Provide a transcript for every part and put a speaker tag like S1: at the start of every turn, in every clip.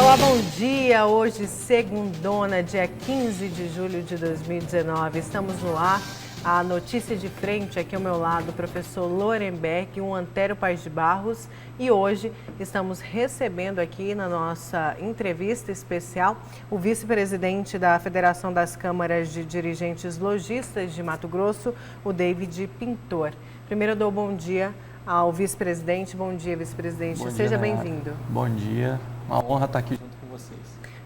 S1: Olá, bom dia. Hoje, segundona, dia 15 de julho de 2019. Estamos no ar. A notícia de frente aqui ao meu lado, o professor Lorenberg, um Antero Paes de Barros. E hoje estamos recebendo aqui na nossa entrevista especial o vice-presidente da Federação das Câmaras de Dirigentes Lojistas de Mato Grosso, o David Pintor. Primeiro eu dou bom dia ao vice-presidente. Bom dia, vice-presidente. Seja bem-vindo.
S2: Bom dia. Uma honra estar aqui junto com vocês.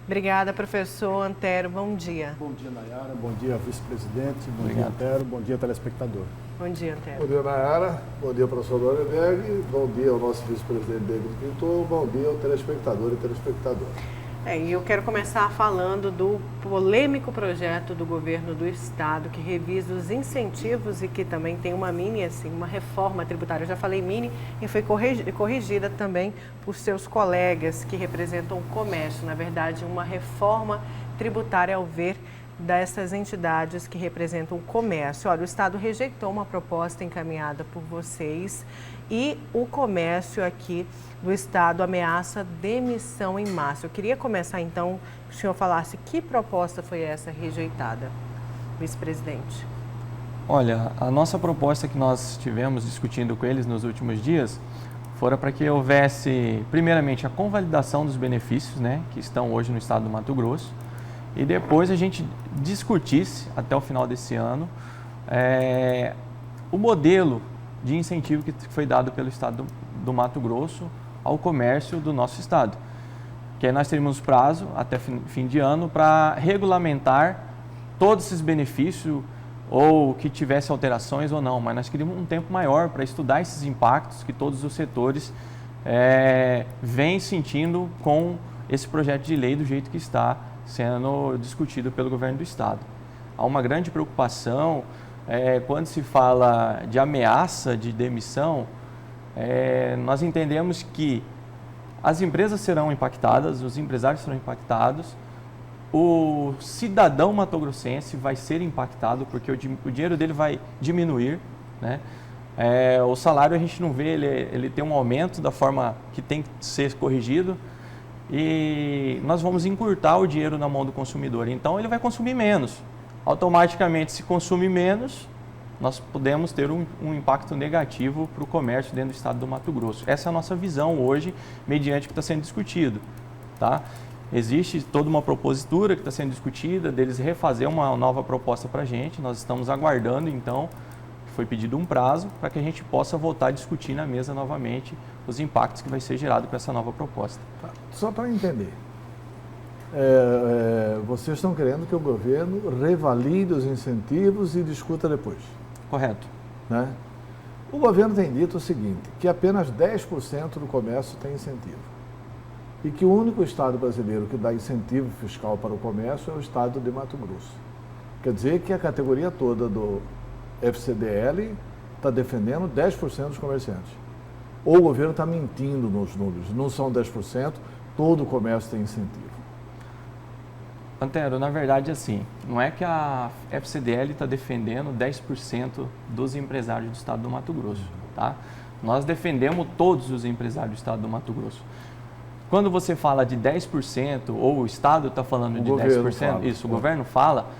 S1: Obrigada, professor Antero. Bom dia.
S3: Bom dia, Nayara. Bom dia, vice-presidente. Bom dia, Antero. Bom dia, telespectador.
S1: Bom dia, Antero.
S4: Bom dia, Nayara. Bom dia, professor Lorenberg. Bom dia ao nosso vice-presidente David Pintor. Bom dia ao telespectador e telespectadora.
S1: E eu quero começar falando do polêmico projeto do governo do estado que revisa os incentivos e que também tem uma uma reforma tributária. Eu já falei mini e foi corrigida também por seus colegas que representam o comércio. Na verdade, uma reforma tributária ao ver dessas entidades que representam o comércio. Olha, o estado rejeitou uma proposta encaminhada por vocês e o comércio aqui do estado ameaça demissão em massa. Eu queria começar então, que o senhor falasse que proposta foi essa rejeitada, vice-presidente?
S2: Olha, a nossa proposta que nós estivemos discutindo com eles nos últimos dias fora para que houvesse, primeiramente, a convalidação dos benefícios, que estão hoje no estado do Mato Grosso, e depois a gente discutisse, até o final desse ano, o modelo de incentivo que foi dado pelo estado do Mato Grosso ao comércio do nosso estado. Que aí nós teríamos prazo até fim de ano para regulamentar todos esses benefícios ou que tivesse alterações ou não, mas nós queríamos um tempo maior para estudar esses impactos que todos os setores vêm sentindo com esse projeto de lei do jeito que está sendo discutido pelo governo do estado. Há uma grande preocupação quando se fala de ameaça de demissão. Nós entendemos que as empresas serão impactadas, os empresários serão impactados, o cidadão matogrossense vai ser impactado porque o dinheiro dele vai diminuir, o salário a gente não vê, ele tem um aumento da forma que tem que ser corrigido e nós vamos encurtar o dinheiro na mão do consumidor, então ele vai consumir menos. Automaticamente, se consumir menos, nós podemos ter um impacto negativo para o comércio dentro do estado do Mato Grosso. Essa é a nossa visão hoje, mediante o que está sendo discutido. Tá? Existe toda uma propositura que está sendo discutida, deles refazer uma nova proposta para a gente. Nós estamos aguardando, então, foi pedido um prazo para que a gente possa voltar a discutir na mesa novamente os impactos que vai ser gerado com essa nova proposta.
S4: Tá. Só para entender, vocês estão querendo que o governo revalide os incentivos e discuta depois?
S2: Correto.
S4: O governo tem dito o seguinte, que apenas 10% do comércio tem incentivo. E que o único estado brasileiro que dá incentivo fiscal para o comércio é o estado de Mato Grosso. Quer dizer que a categoria toda do FCDL está defendendo 10% dos comerciantes. Ou o governo está mentindo nos números, não são 10%, todo o comércio tem incentivo.
S2: Antero, na verdade, assim, não é que a FCDL está defendendo 10% dos empresários do estado do Mato Grosso, tá? Nós defendemos todos os empresários do estado do Mato Grosso. Quando você fala de 10%, ou o estado está falando de 10%, o governo fala,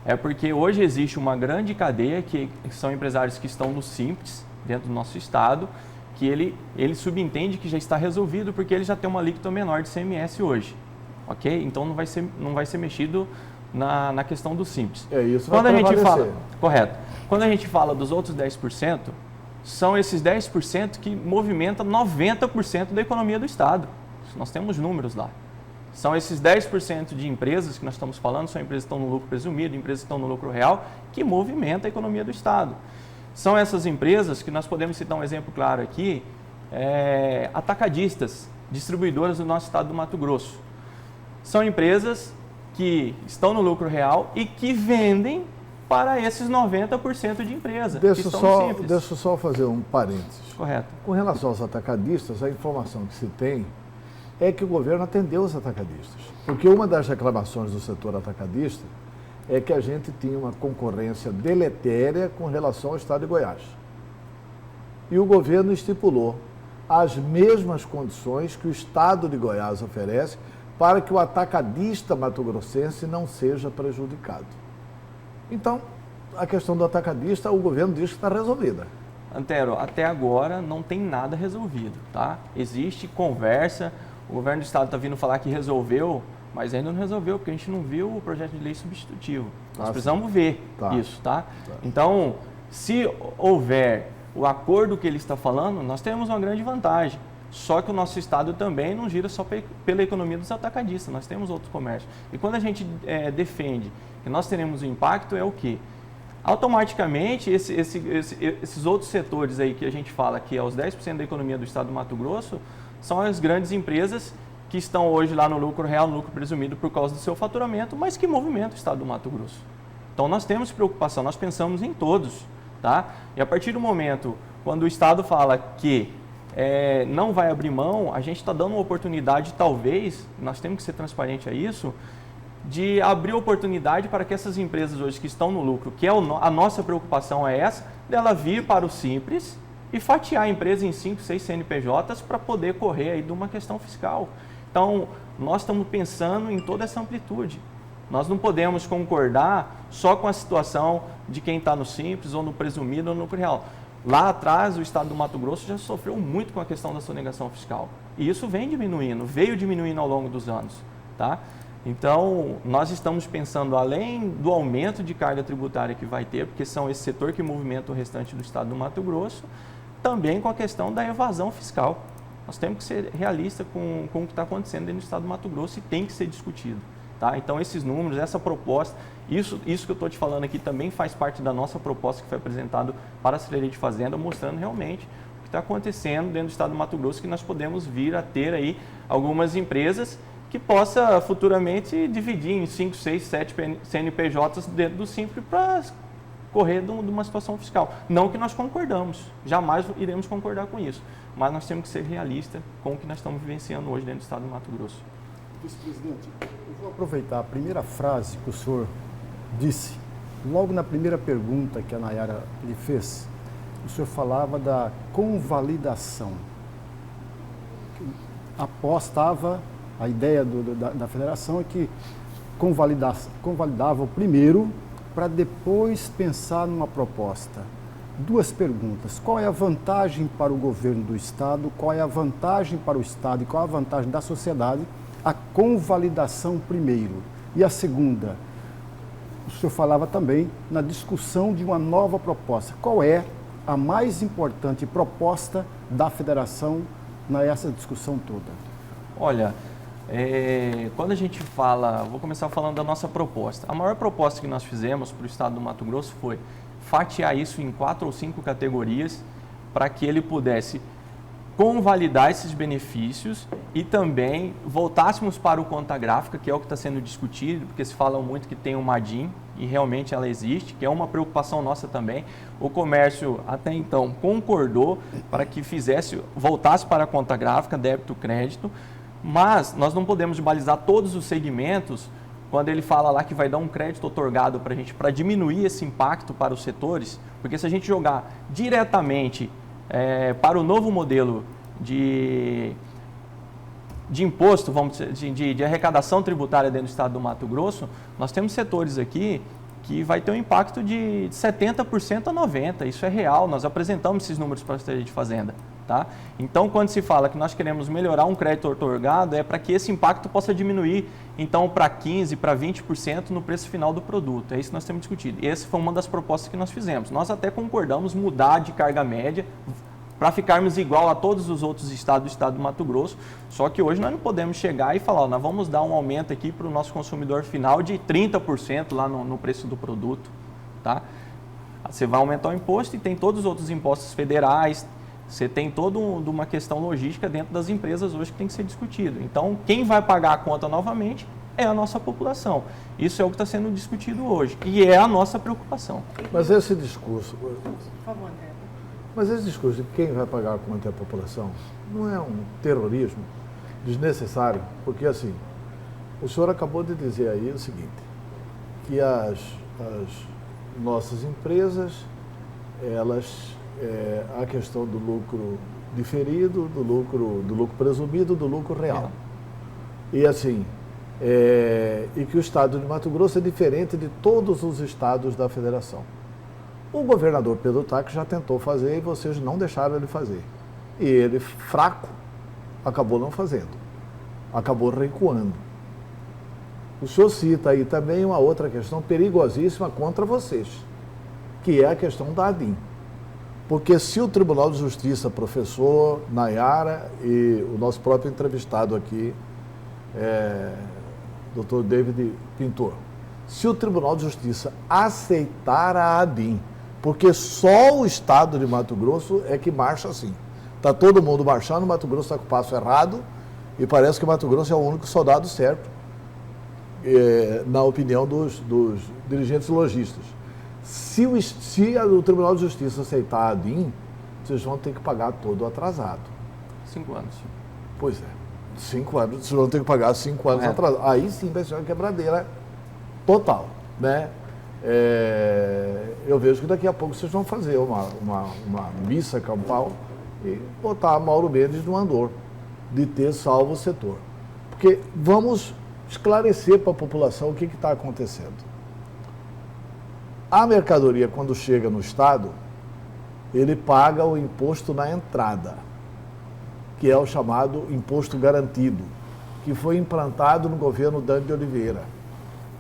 S2: é porque hoje existe uma grande cadeia que são empresários que estão no Simples, dentro do nosso estado, que ele subentende que já está resolvido porque ele já tem uma alíquota menor de CMS hoje. Ok? Então não vai ser mexido na questão do Simples.
S4: Isso
S2: quando a gente fala, correto. Quando a gente fala dos outros 10%, são esses 10% que movimentam 90% da economia do estado. Nós temos números lá. São esses 10% de empresas que nós estamos falando, são empresas que estão no lucro presumido, empresas que estão no lucro real, que movimentam a economia do estado. São essas empresas que nós podemos citar um exemplo claro aqui, atacadistas, distribuidoras do nosso estado do Mato Grosso. São empresas que estão no lucro real e que vendem para esses 90% de empresas.
S4: Deixa eu só fazer um parênteses.
S2: Correto.
S4: Com relação aos atacadistas, a informação que se tem é que o governo atendeu os atacadistas. Porque uma das reclamações do setor atacadista é que a gente tinha uma concorrência deletéria com relação ao estado de Goiás. E o governo estipulou as mesmas condições que o estado de Goiás oferece para que o atacadista mato-grossense não seja prejudicado. Então, a questão do atacadista, o governo diz que está resolvida.
S2: Antero, até agora não tem nada resolvido, tá? Existe conversa, o governo do estado está vindo falar que resolveu, mas ainda não resolveu, porque a gente não viu o projeto de lei substitutivo. Nós precisamos ver isso, tá? Então, se houver o acordo que ele está falando, nós temos uma grande vantagem. Só que o nosso estado também não gira só pela economia dos atacadistas, nós temos outros comércios. E quando a gente defende que nós teremos um impacto, é o quê? Automaticamente, esses outros setores aí que a gente fala que é os 10% da economia do estado do Mato Grosso, são as grandes empresas que estão hoje lá no lucro real, no lucro presumido por causa do seu faturamento, mas que movimentam o estado do Mato Grosso. Então nós temos preocupação, nós pensamos em todos, tá? E a partir do momento, quando o estado fala que não vai abrir mão, a gente está dando uma oportunidade, talvez, nós temos que ser transparente a isso, de abrir oportunidade para que essas empresas hoje que estão no lucro, que a nossa preocupação é essa, dela vir para o Simples e fatiar a empresa em 5, 6 CNPJs para poder correr aí de uma questão fiscal. Então, nós estamos pensando em toda essa amplitude. Nós não podemos concordar só com a situação de quem está no Simples, ou no presumido, ou no lucro real. Lá atrás, o estado do Mato Grosso já sofreu muito com a questão da sonegação fiscal. E isso vem diminuindo, veio diminuindo ao longo dos anos, tá? Então, nós estamos pensando, além do aumento de carga tributária que vai ter, porque são esse setor que movimenta o restante do estado do Mato Grosso, também com a questão da evasão fiscal. Nós temos que ser realistas com o que está acontecendo dentro do estado do Mato Grosso e tem que ser discutido. Tá? Então, esses números, essa proposta, isso que eu estou te falando aqui também faz parte da nossa proposta que foi apresentada para a Secretaria de Fazenda, mostrando realmente o que está acontecendo dentro do estado do Mato Grosso, que nós podemos vir a ter aí algumas empresas que possa futuramente dividir em 5, 6, 7 CNPJs dentro do Simples para correr de uma situação fiscal. Não que nós concordamos, jamais iremos concordar com isso, mas nós temos que ser realistas com o que nós estamos vivenciando hoje dentro do estado do Mato Grosso.
S3: Vice-presidente, eu vou aproveitar a primeira frase que o senhor disse, logo na primeira pergunta que a Nayara lhe fez, o senhor falava da convalidação. Apostava, a ideia da federação é que convalidava o primeiro para depois pensar numa proposta. Duas perguntas. Qual é a vantagem para o governo do estado? Qual é a vantagem para o estado e qual é a vantagem da sociedade? A convalidação primeiro. E a segunda, o senhor falava também na discussão de uma nova proposta. Qual é a mais importante proposta da federação nessa discussão toda?
S2: Olha, quando a gente fala, vou começar falando da nossa proposta. A maior proposta que nós fizemos para o estado do Mato Grosso foi fatiar isso em 4 ou 5 categorias para que ele pudesse convalidar esses benefícios e também voltássemos para o conta gráfica, que é o que está sendo discutido, porque se fala muito que tem uma DIN e realmente ela existe, que é uma preocupação nossa também. O comércio até então concordou para que voltasse para a conta gráfica, débito, crédito, mas nós não podemos balizar todos os segmentos quando ele fala lá que vai dar um crédito otorgado para a gente, para diminuir esse impacto para os setores, porque se a gente jogar diretamente para o novo modelo de imposto, vamos dizer, de arrecadação tributária dentro do estado do Mato Grosso, nós temos setores aqui que vai ter um impacto de 70% a 90%, isso é real, nós apresentamos esses números para a Secretaria de Fazenda. Tá? Então, quando se fala que nós queremos melhorar um crédito otorgado, é para que esse impacto possa diminuir, então, para 15%, para 20% no preço final do produto. É isso que nós temos discutido. E essa foi uma das propostas que nós fizemos. Nós até concordamos mudar de carga média para ficarmos igual a todos os outros estados do estado do Mato Grosso, só que hoje nós não podemos chegar e falar, nós vamos dar um aumento aqui para o nosso consumidor final de 30% lá no preço do produto. Tá? Você vai aumentar o imposto e tem todos os outros impostos federais. Você tem toda uma questão logística dentro das empresas hoje que tem que ser discutido. Então, quem vai pagar a conta novamente é a nossa população. Isso é o que está sendo discutido hoje e é a nossa preocupação.
S4: Mas esse discurso,
S1: Por favor, André.
S4: mas esse discurso de quem vai pagar a conta é a população, não é um terrorismo desnecessário? Porque assim, o senhor acabou de dizer aí o seguinte, que as nossas empresas, elas a questão do lucro diferido, do lucro presumido, do lucro real. E assim, e que o estado de Mato Grosso é diferente de todos os estados da federação. O governador Pedro Taques já tentou fazer e vocês não deixaram ele fazer. E ele, fraco, acabou não fazendo. Acabou recuando. O senhor cita aí também uma outra questão perigosíssima contra vocês, que é a questão da ADIM. Porque se o Tribunal de Justiça, professor Nayara e o nosso próprio entrevistado aqui, Dr. David Pintor, se o Tribunal de Justiça aceitar a ADIM, porque só o estado de Mato Grosso é que marcha assim. Está todo mundo marchando, Mato Grosso está com o passo errado e parece que Mato Grosso é o único soldado certo, na opinião dos dirigentes lojistas. Se o Tribunal de Justiça aceitar a ADIM, vocês vão ter que pagar todo atrasado.
S2: 5 anos.
S4: Pois é, 5 anos, vocês vão ter que pagar 5 anos atrasado. Aí sim vai ser uma quebradeira total, né? Eu vejo que daqui a pouco vocês vão fazer uma missa campal e botar Mauro Mendes no andor de ter salvo o setor. Porque vamos esclarecer para a população o que está acontecendo. A mercadoria, quando chega no estado, ele paga o imposto na entrada, que é o chamado imposto garantido, que foi implantado no governo Dante de Oliveira.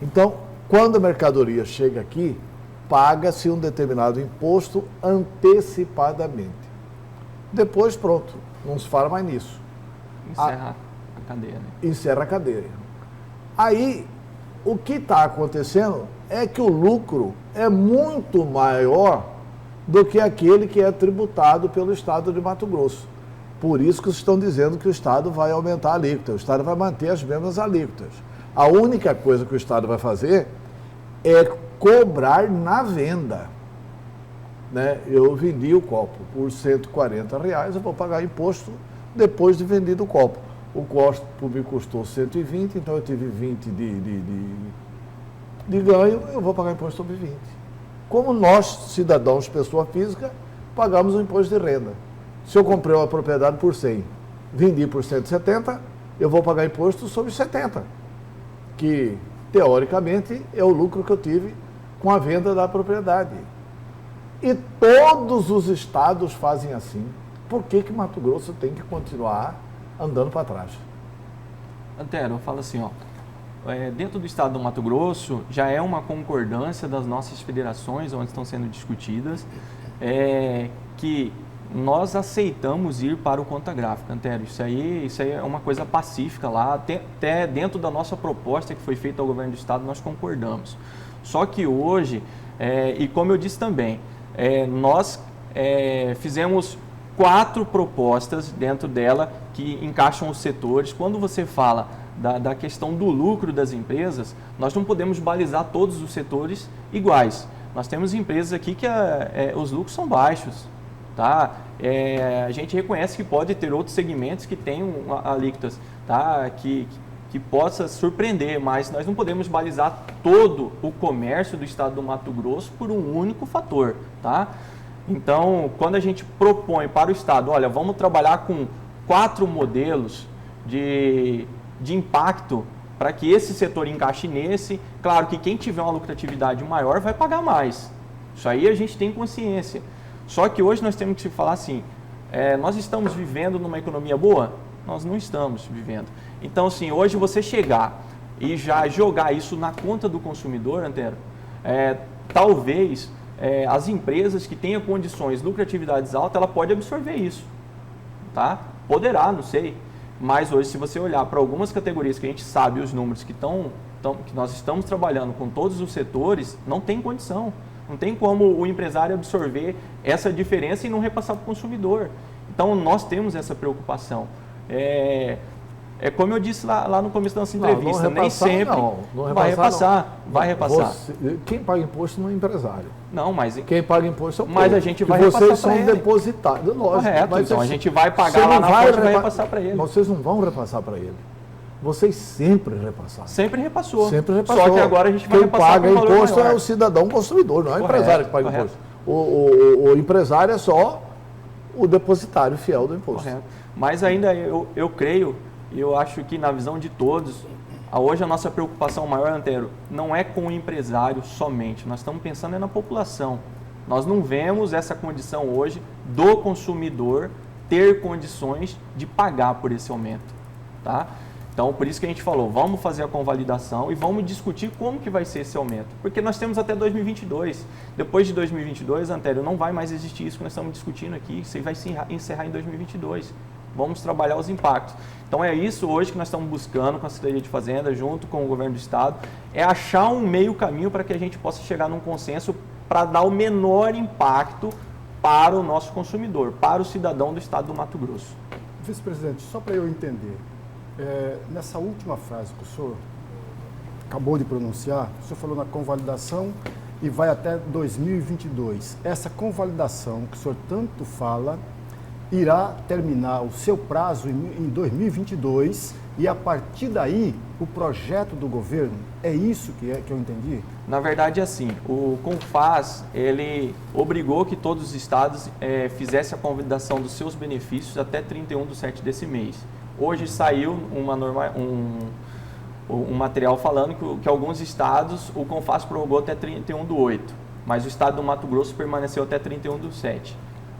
S4: Então, quando a mercadoria chega aqui, paga-se um determinado imposto antecipadamente. Depois, pronto, não se fala mais nisso.
S2: Encerra a cadeia, né?
S4: Encerra a cadeia. Aí, o que está acontecendo é que o lucro é muito maior do que aquele que é tributado pelo estado de Mato Grosso. Por isso que estão dizendo que o estado vai aumentar a alíquota, o estado vai manter as mesmas alíquotas. A única coisa que o estado vai fazer é cobrar na venda. Né? Eu vendi o copo por R$140, eu vou pagar imposto depois de vendido o copo. O copo me custou 120, então eu tive 20 de ganho, eu vou pagar imposto sobre 20. Como nós, cidadãos, pessoa física, pagamos o imposto de renda. Se eu comprei uma propriedade por 100, vendi por 170, eu vou pagar imposto sobre 70, que, teoricamente, é o lucro que eu tive com a venda da propriedade. E todos os estados fazem assim. Por que Mato Grosso tem que continuar andando para trás?
S2: Antero, eu falo assim, dentro do estado do Mato Grosso, já é uma concordância das nossas federações, onde estão sendo discutidas, que nós aceitamos ir para o conta gráfica, Antero. Isso aí é uma coisa pacífica lá, até dentro da nossa proposta que foi feita ao governo do estado, nós concordamos. Só que hoje, e como eu disse também, nós fizemos 4 propostas dentro dela que encaixam os setores. Quando você fala da questão do lucro das empresas, nós não podemos balizar todos os setores iguais. Nós temos empresas aqui que os lucros são baixos. Tá? A gente reconhece que pode ter outros segmentos que tenham alíquotas, tá? que possa surpreender, mas nós não podemos balizar todo o comércio do estado do Mato Grosso por um único fator. Tá? Então, quando a gente propõe para o estado, olha, vamos trabalhar com 4 modelos de impacto para que esse setor encaixe nesse, claro que quem tiver uma lucratividade maior vai pagar mais. Isso aí a gente tem consciência. Só que hoje nós temos que falar assim, nós estamos vivendo numa economia boa? Nós não estamos vivendo. Então, assim, hoje você chegar e já jogar isso na conta do consumidor, Antero, talvez as empresas que tenham condições, lucratividades altas, ela pode absorver isso. Tá? Poderá, não sei. Mas hoje, se você olhar para algumas categorias que a gente sabe os números que nós estamos trabalhando com todos os setores, não tem condição. Não tem como o empresário absorver essa diferença e não repassar para o consumidor. Então, nós temos essa preocupação. Como eu disse lá no começo da nossa entrevista, nem sempre vai repassar. Vai repassar.
S4: Quem paga imposto não é empresário.
S2: Não, mas
S4: quem paga imposto é o povo.
S2: Mas a gente vai repassar para ele.
S4: Vocês são depositários. Lógico.
S2: Correto, então a gente vai pagar lá na fonte e vai repassar para ele.
S4: Vocês não vão repassar para ele. Vocês sempre repassaram.
S2: Sempre repassou.
S4: Sempre repassou.
S2: Só que agora a gente vai repassar
S4: para o valor maior. Quem paga imposto é o cidadão consumidor, não é o empresário que paga imposto. O empresário é só o depositário fiel do imposto.
S2: Correto. Mas ainda eu creio eu acho que na visão de todos, hoje a nossa preocupação maior, Antero, não é com o empresário somente, nós estamos pensando na população. Nós não vemos essa condição hoje do consumidor ter condições de pagar por esse aumento, tá? Então, por isso que a gente falou, vamos fazer a convalidação e vamos discutir como que vai ser esse aumento. Porque nós temos até 2022. Depois de 2022, Antero, não vai mais existir isso que nós estamos discutindo aqui. Isso vai se encerrar em 2022. Vamos trabalhar os impactos. Então, é isso hoje que nós estamos buscando com a Secretaria de Fazenda, junto com o Governo do Estado, é achar um meio caminho para que a gente possa chegar num consenso para dar o menor impacto para o nosso consumidor, para o cidadão do Estado do Mato Grosso.
S3: Vice-presidente, só para eu entender, nessa última frase que o senhor acabou de pronunciar, o senhor falou na convalidação e vai até 2022. Essa convalidação que o senhor tanto fala irá terminar o seu prazo em 2022 e a partir daí o projeto do governo, é isso que eu entendi?
S2: Na verdade, assim, o CONFAZ, ele obrigou que todos os estados fizessem a convalidação dos seus benefícios até 31/7 desse mês. Hoje saiu um material falando que alguns estados, o CONFAZ prorrogou até 31/8, mas o estado do Mato Grosso permaneceu até 31/7,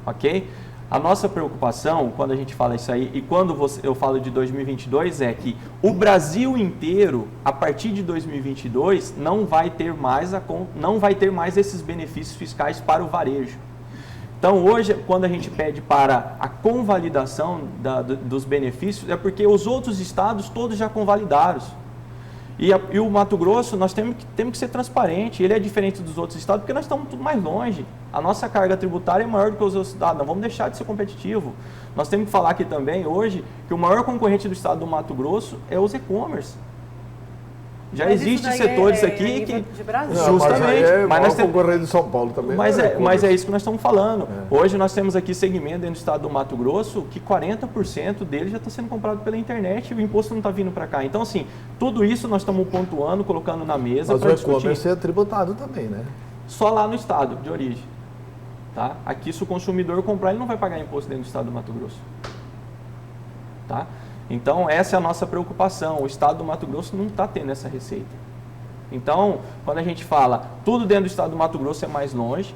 S2: ok? A nossa preocupação, quando a gente fala isso aí, e quando eu falo de 2022, é que o Brasil inteiro, a partir de 2022, não vai ter mais esses benefícios fiscais para o varejo. Então, hoje, quando a gente pede para a convalidação dos benefícios, é porque os outros estados todos já convalidaram. E o Mato Grosso, nós temos que ser transparente. Ele é diferente dos outros estados porque nós estamos tudo mais longe. A nossa carga tributária é maior do que os outros estados. Não vamos deixar de ser competitivo. Nós temos que falar aqui também, hoje, que o maior concorrente do estado do Mato Grosso é os e-commerce. Já existem setores aqui que...
S1: De Brasil.
S2: Justamente.
S4: Mas nós temos concorrente de São Paulo também.
S2: Mas é isso que nós estamos falando. Hoje nós temos aqui segmento dentro do estado do Mato Grosso que 40% dele já está sendo comprado pela internet e o imposto não está vindo para cá. Então, assim, tudo isso nós estamos pontuando, colocando na mesa para discutir. Mas o
S4: e-commerce é tributado também, né?
S2: Só lá no estado de origem. Tá? Aqui, se o consumidor comprar, ele não vai pagar imposto dentro do estado do Mato Grosso. Tá? Então, essa é a nossa preocupação. O estado do Mato Grosso não está tendo essa receita. Então, quando a gente fala tudo dentro do estado do Mato Grosso é mais longe,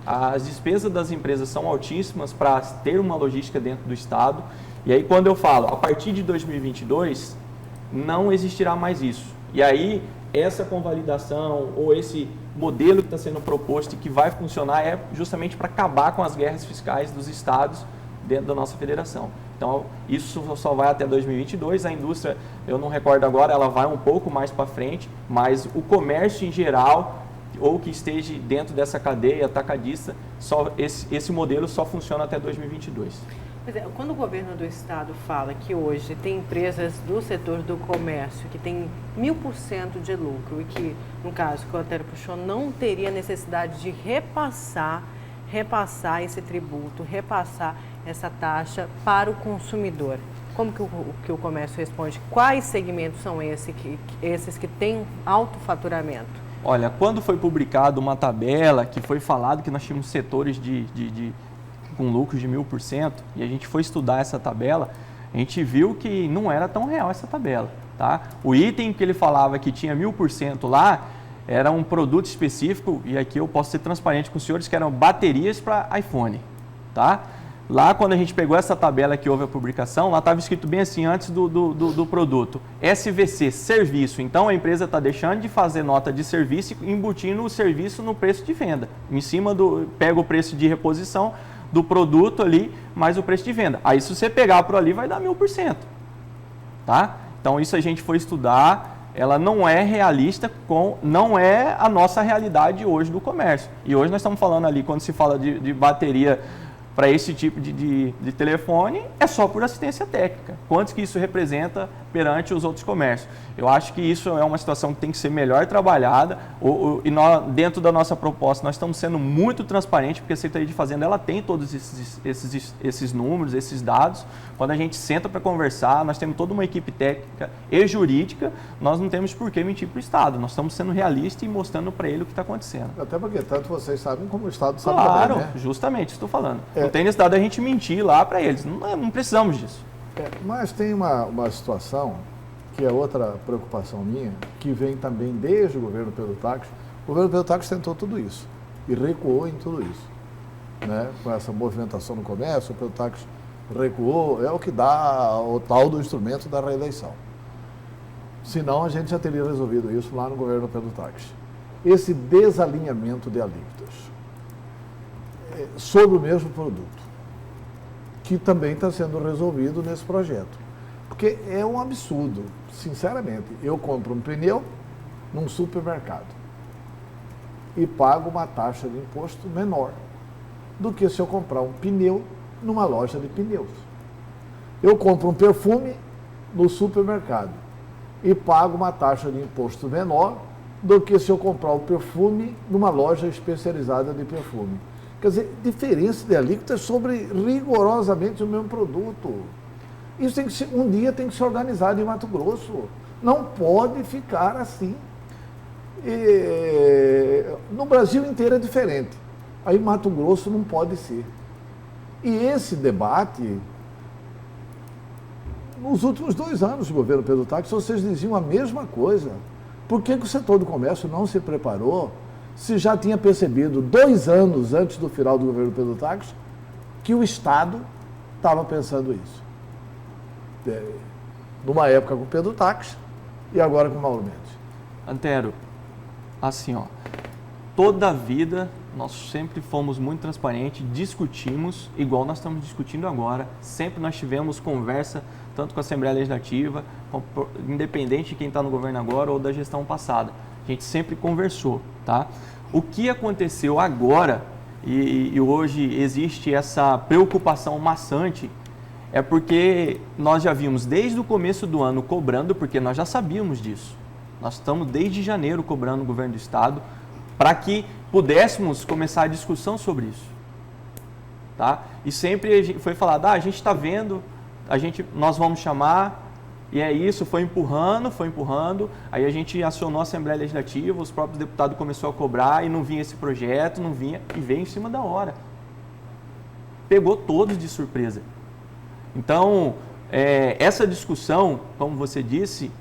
S2: as despesas das empresas são altíssimas para ter uma logística dentro do estado. E aí, quando eu falo, a partir de 2022, não existirá mais isso. E aí, essa convalidação ou esse modelo que está sendo proposto e que vai funcionar é justamente para acabar com as guerras fiscais dos estados dentro da nossa federação. Então, isso só vai até 2022. A indústria, eu não recordo agora, ela vai um pouco mais para frente, mas o comércio em geral, ou que esteja dentro dessa cadeia atacadista, esse modelo só funciona até 2022.
S1: Pois é, quando o governo do estado fala que hoje tem empresas do setor do comércio que tem 1000% de lucro e que, no caso que o Antero puxou, não teria necessidade de repassar esse tributo, repassar essa taxa para o consumidor. Como que o comércio responde? Quais segmentos são esses que têm alto faturamento?
S2: Olha, quando foi publicada uma tabela que foi falado que nós tínhamos setores com lucros de 1000%, e a gente foi estudar essa tabela, a gente viu que não era tão real essa tabela. Tá? O item que ele falava que tinha 1000% lá, era um produto específico, e aqui eu posso ser transparente com os senhores, que eram baterias para iPhone. Tá? Lá, quando a gente pegou essa tabela que houve a publicação, lá estava escrito bem assim, antes do produto, SVC, serviço. Então, a empresa está deixando de fazer nota de serviço e embutindo o serviço no preço de venda. Em cima pega o preço de reposição do produto ali, mais o preço de venda. Aí, se você pegar por ali, vai dar 1000%. Tá? Então, isso a gente foi estudar. Ela não é realista, não é a nossa realidade hoje do comércio. E hoje nós estamos falando ali, quando se fala de bateria para esse tipo de telefone, é só por assistência técnica. Quantos que isso representa perante os outros comércios? Eu acho que isso é uma situação que tem que ser melhor trabalhada e nós, dentro da nossa proposta, nós estamos sendo muito transparentes, porque a Secretaria de Fazenda ela tem todos esses números, esses dados. Quando a gente senta para conversar, nós temos toda uma equipe técnica e jurídica, nós não temos por que mentir para o Estado. Nós estamos sendo realistas e mostrando para ele o que está acontecendo.
S4: Até porque tanto vocês sabem como o Estado sabe
S2: também, né?
S4: Claro,
S2: justamente, estou falando. Não tem necessidade da gente mentir lá para eles. Não precisamos disso.
S4: Mas tem uma situação que é outra preocupação minha, que vem também desde o governo Pedro Táxi. O governo Pedro Táxi tentou tudo isso e recuou em tudo isso. Né? Com essa movimentação no comércio, o Pedro Táxi recuou, é o que dá o tal do instrumento da reeleição. Senão a gente já teria resolvido isso lá no governo Pedro Táxi. Esse desalinhamento de alíquotas sobre o mesmo produto, que também está sendo resolvido nesse projeto. Porque é um absurdo, sinceramente. Eu compro um pneu num supermercado e pago uma taxa de imposto menor do que se eu comprar um pneu numa loja de pneus. Eu compro um perfume no supermercado e pago uma taxa de imposto menor do que se eu comprar o perfume numa loja especializada de perfume. Quer dizer, diferença de alíquotas sobre rigorosamente o mesmo produto. Isso tem que ser, um dia tem que ser organizado em Mato Grosso. Não pode ficar assim. No Brasil inteiro é diferente. Aí Mato Grosso não pode ser. E esse debate, nos últimos 2 anos do governo Pedro Táxi, vocês diziam a mesma coisa. Por que o setor do comércio não se preparou se já tinha percebido 2 anos antes do final do governo Pedro Táxi que o Estado estava pensando isso? Numa época com Pedro Táxi e agora com Mauro Mendes.
S2: Antero, assim, toda a vida nós sempre fomos muito transparentes, discutimos, igual nós estamos discutindo agora, sempre nós tivemos conversa, tanto com a Assembleia Legislativa, independente de quem está no governo agora ou da gestão passada. A gente sempre conversou, tá? O que aconteceu agora, e hoje existe essa preocupação maçante, é porque nós já vimos desde o começo do ano cobrando, porque nós já sabíamos disso. Nós estamos desde janeiro cobrando o governo do Estado para que pudéssemos começar a discussão sobre isso. Tá? E sempre foi falado, a gente está vendo, nós vamos chamar, e é isso, foi empurrando, aí a gente acionou a Assembleia Legislativa, os próprios deputados começaram a cobrar e não vinha esse projeto, não vinha, e veio em cima da hora. Pegou todos de surpresa. Então, essa discussão, como você disse,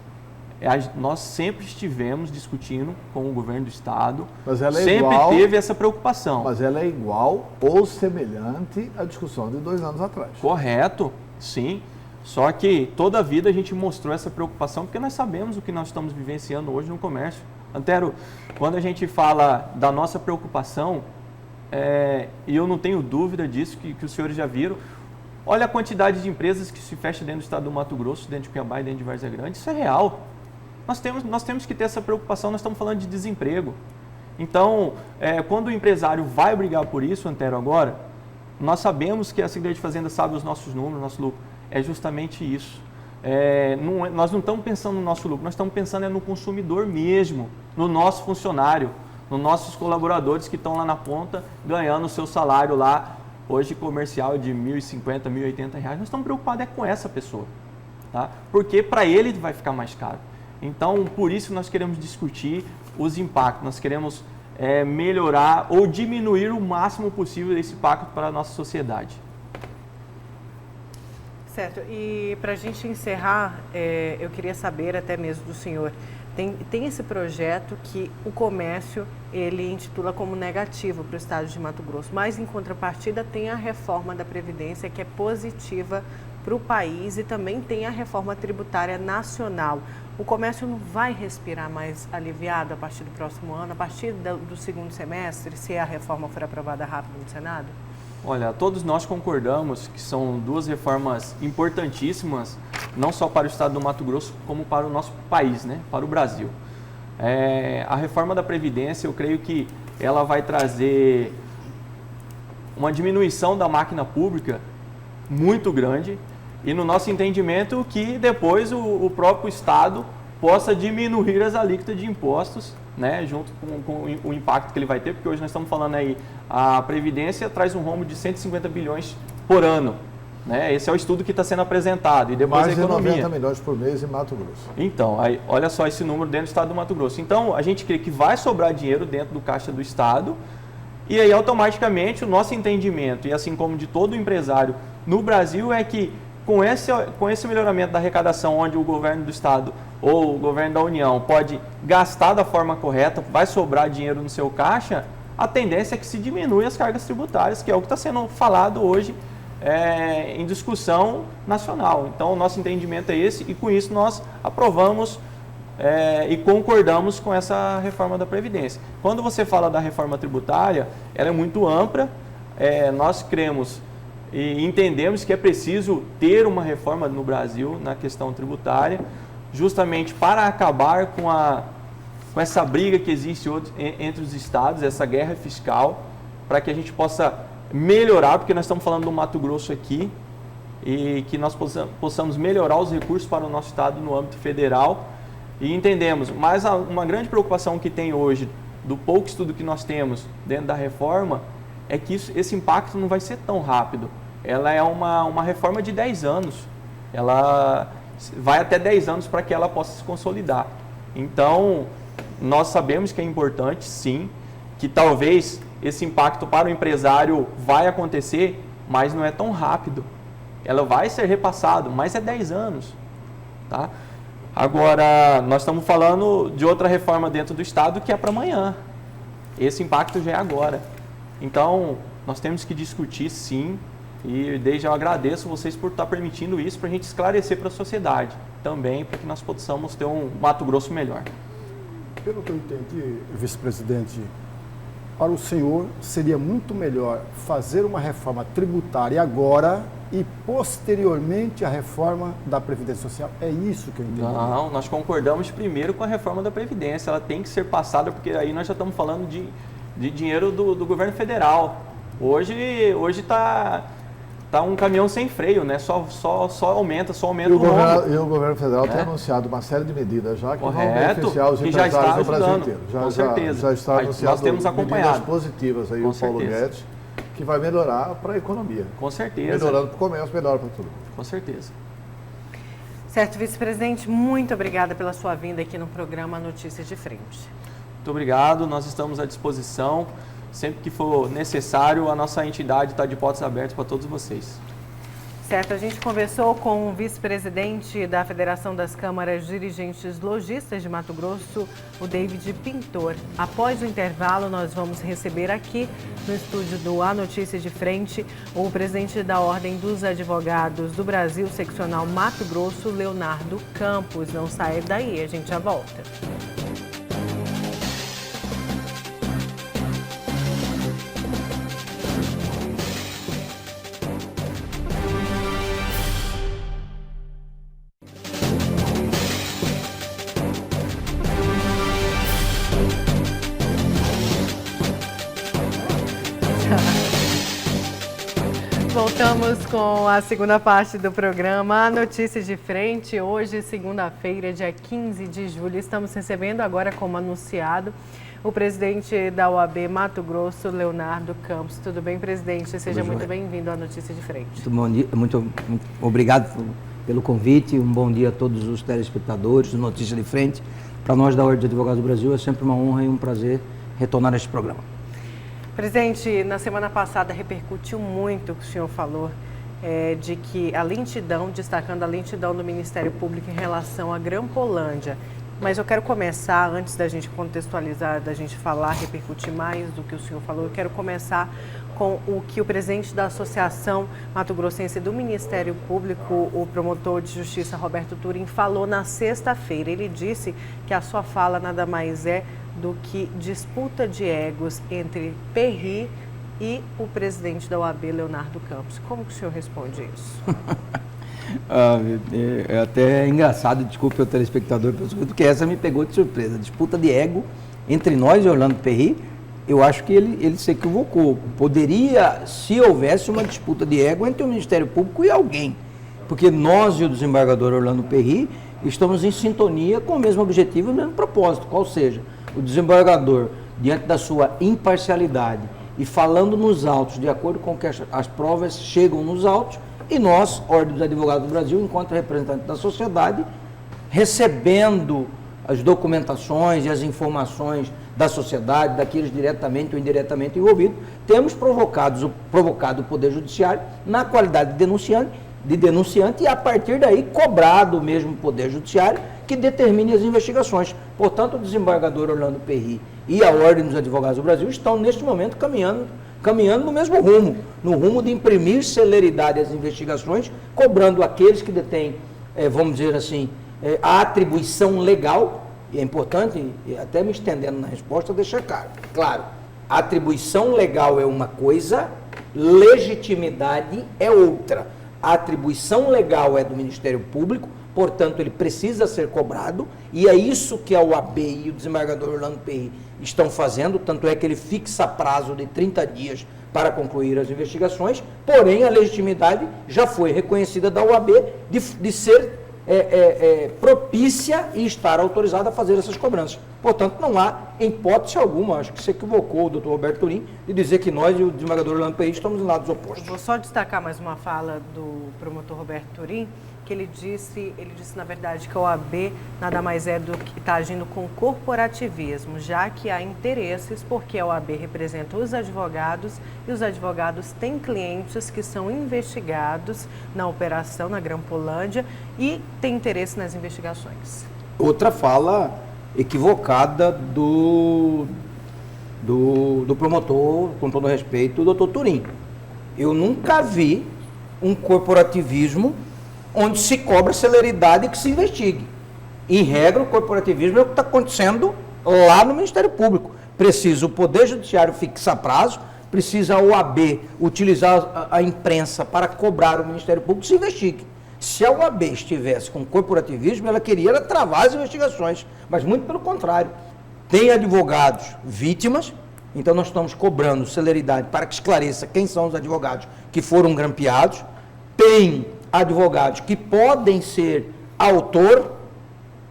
S2: nós sempre estivemos discutindo com o governo do Estado,
S4: mas ela
S2: sempre teve essa preocupação.
S4: Mas ela é igual ou semelhante à discussão de 2 anos atrás.
S2: Correto, sim. Só que toda a vida a gente mostrou essa preocupação porque nós sabemos o que nós estamos vivenciando hoje no comércio. Antero, quando a gente fala da nossa preocupação, e eu não tenho dúvida disso, que os senhores já viram, olha a quantidade de empresas que se fecham dentro do estado do Mato Grosso, dentro de Cuiabá e dentro de Várzea Grande. Isso é real. Nós temos que ter essa preocupação, nós estamos falando de desemprego. Então, quando o empresário vai brigar por isso, Antero, agora, nós sabemos que a Secretaria de Fazenda sabe os nossos números, nosso lucro. É justamente isso. Nós não estamos pensando no nosso lucro, nós estamos pensando no consumidor mesmo, no nosso funcionário, nos nossos colaboradores que estão lá na ponta, ganhando o seu salário lá, hoje comercial de R$ 1.050, R$ 1.080. Nós estamos preocupados com essa pessoa, tá? Porque para ele vai ficar mais caro. Então, por isso nós queremos discutir os impactos, nós queremos melhorar ou diminuir o máximo possível esse impacto para a nossa sociedade.
S1: Certo, e para a gente encerrar, eu queria saber até mesmo do senhor, tem esse projeto que o comércio, ele intitula como negativo para o estado de Mato Grosso, mas em contrapartida tem a reforma da Previdência que é positiva para o país e também tem a reforma tributária nacional. O comércio não vai respirar mais aliviado a partir do próximo ano, a partir do segundo semestre, se a reforma for aprovada rápido no Senado?
S2: Olha, todos nós concordamos que são 2 reformas importantíssimas, não só para o estado do Mato Grosso, como para o nosso país, né? Para o Brasil. A reforma da Previdência, eu creio que ela vai trazer uma diminuição da máquina pública muito grande e, no nosso entendimento, que depois o próprio Estado possa diminuir as alíquotas de impostos, né, junto com o impacto que ele vai ter, porque hoje nós estamos falando aí, a Previdência traz um rombo de 150 bilhões por ano. Né? Esse é o estudo que está sendo apresentado. E depois
S4: mais
S2: a economia.
S4: de 90 milhões por mês em Mato Grosso.
S2: Então, aí, olha só esse número dentro do estado do Mato Grosso. Então, a gente crê que vai sobrar dinheiro dentro do caixa do Estado e aí automaticamente o nosso entendimento, e assim como de todo empresário no Brasil, é que com esse melhoramento da arrecadação, onde o governo do estado ou o governo da União pode gastar da forma correta, vai sobrar dinheiro no seu caixa, a tendência é que se diminui as cargas tributárias, que é o que está sendo falado hoje em discussão nacional. Então, o nosso entendimento é esse, e com isso nós aprovamos e concordamos com essa reforma da Previdência. Quando você fala da reforma tributária, ela é muito ampla, nós cremos e entendemos que é preciso ter uma reforma no Brasil na questão tributária, justamente para acabar com essa briga que existe entre os estados, essa guerra fiscal, para que a gente possa melhorar, porque nós estamos falando do Mato Grosso aqui, e que nós possamos melhorar os recursos para o nosso estado no âmbito federal, e entendemos, mas uma grande preocupação que tem hoje, do pouco estudo que nós temos dentro da reforma, é que esse impacto não vai ser tão rápido. Ela é uma reforma de 10 anos, ela vai até 10 anos para que ela possa se consolidar. Então, nós sabemos que é importante, sim, que talvez esse impacto para o empresário vai acontecer, mas não é tão rápido. Ela vai ser repassada, mas é 10 anos. Tá? Agora, nós estamos falando de outra reforma dentro do Estado que é para amanhã. Esse impacto já é agora. Então, nós temos que discutir, sim, e desde já eu agradeço vocês por estar permitindo isso para a gente esclarecer para a sociedade também, para que nós possamos ter um Mato Grosso melhor.
S3: Pelo que eu entendi, vice-presidente, para o senhor seria muito melhor fazer uma reforma tributária agora e posteriormente a reforma da Previdência Social. É isso que eu entendi?
S2: Não, nós concordamos primeiro com a reforma da Previdência. Ela tem que ser passada, porque aí nós já estamos falando de dinheiro do governo federal. Hoje está um caminhão sem freio, né? Só aumenta o rombo.
S4: E o governo federal tem anunciado uma série de medidas já que vão beneficiar os
S2: que já está
S4: empresários do Brasil
S2: ajudando,
S4: inteiro.
S2: com certeza.
S4: Já está anunciado
S2: nós temos acompanhado.
S4: medidas positivas aí,
S2: com
S4: o Paulo
S2: certeza.
S4: Guedes, que vai melhorar para a economia.
S2: Com certeza.
S4: Melhorando para o comércio, melhora para todo mundo.
S2: Com certeza.
S1: Certo, vice-presidente, muito obrigada pela sua vinda aqui no programa Notícias de Frente.
S2: Muito obrigado, nós estamos à disposição. Sempre que for necessário, a nossa entidade está de portas abertas para todos vocês.
S1: Certo, a gente conversou com o vice-presidente da Federação das Câmaras Dirigentes Lojistas de Mato Grosso, o David Pintor. Após o intervalo, nós vamos receber aqui no estúdio do A Notícia de Frente o presidente da Ordem dos Advogados do Brasil, seccional Mato Grosso, Leonardo Campos. Não saia daí, a gente já volta. Voltamos com a segunda parte do programa A Notícia de Frente. Hoje, segunda-feira, dia 15 de julho, estamos recebendo agora, como anunciado, o presidente da OAB Mato Grosso, Leonardo Campos. Tudo bem, presidente? Seja muito bem-vindo à Notícia de Frente.
S5: Muito bom dia, muito obrigado pelo convite. Um bom dia a todos os telespectadores do Notícia de Frente. Para nós da Ordem de Advogados do Brasil é sempre uma honra e um prazer retornar a este programa.
S1: Presidente, na semana passada repercutiu muito o que o senhor falou de que a lentidão, destacando a lentidão do Ministério Público em relação à Grampolândia. Mas eu quero começar, antes da gente contextualizar, da gente falar, repercutir mais do que o senhor falou, eu quero começar com o que o presidente da Associação Mato Grossense do Ministério Público, o promotor de justiça Roberto Turim, falou na sexta-feira. Ele disse que a sua fala nada mais é do que disputa de egos entre Perry e o presidente da OAB, Leonardo Campos. Como que o senhor responde isso?
S5: É até engraçado, desculpe o telespectador, porque essa me pegou de surpresa. Disputa de ego entre nós e Orlando Perry, eu acho que ele se equivocou. Poderia, se houvesse uma disputa de ego entre o Ministério Público e alguém, porque nós e o desembargador Orlando Perry estamos em sintonia com o mesmo objetivo e o mesmo propósito, qual seja, o desembargador, diante da sua imparcialidade e falando nos autos, de acordo com que as provas chegam nos autos, e nós, Ordem dos Advogados do Brasil, enquanto representante da sociedade, recebendo as documentações e as informações da sociedade, daqueles diretamente ou indiretamente envolvidos, temos provocado o Poder Judiciário, na qualidade de denunciante, de denunciante e, a partir daí, cobrar do mesmo Poder Judiciário que determine as investigações. Portanto, o desembargador Orlando Perry e a Ordem dos Advogados do Brasil estão, neste momento, caminhando no mesmo rumo, no rumo de imprimir celeridade às investigações, cobrando aqueles que detêm, vamos dizer assim, a atribuição legal, e é importante, até me estendendo na resposta, deixar claro, a atribuição legal é uma coisa, legitimidade é outra. A atribuição legal é do Ministério Público, portanto, ele precisa ser cobrado, e é isso que a OAB e o desembargador Orlando Perry estão fazendo, tanto é que ele fixa prazo de 30 dias para concluir as investigações, porém, a legitimidade já foi reconhecida da OAB de ser propícia e estar autorizada a fazer essas cobranças. Portanto, não há hipótese alguma, acho que se equivocou o doutor Roberto Turim, de dizer que nós e o desembargador Orlando Perry estamos em lados opostos.
S1: Vou só destacar mais uma fala do promotor Roberto Turim, que ele disse na verdade que a OAB nada mais é do que está agindo com corporativismo, já que há interesses, porque a OAB representa os advogados e os advogados têm clientes que são investigados na operação na Grampolândia e têm interesse nas investigações.
S5: Outra fala equivocada do promotor, com todo respeito, o doutor Turim. Eu nunca vi um corporativismo onde se cobra celeridade e que se investigue. Em regra, o corporativismo é o que está acontecendo lá no Ministério Público. Precisa o Poder Judiciário fixar prazo, precisa a OAB utilizar a imprensa para cobrar o Ministério Público que se investigue. Se a OAB estivesse com corporativismo, ela queria travar as investigações, mas muito pelo contrário. Tem advogados vítimas, então nós estamos cobrando celeridade para que esclareça quem são os advogados que foram grampeados. Tem advogados que podem ser autor,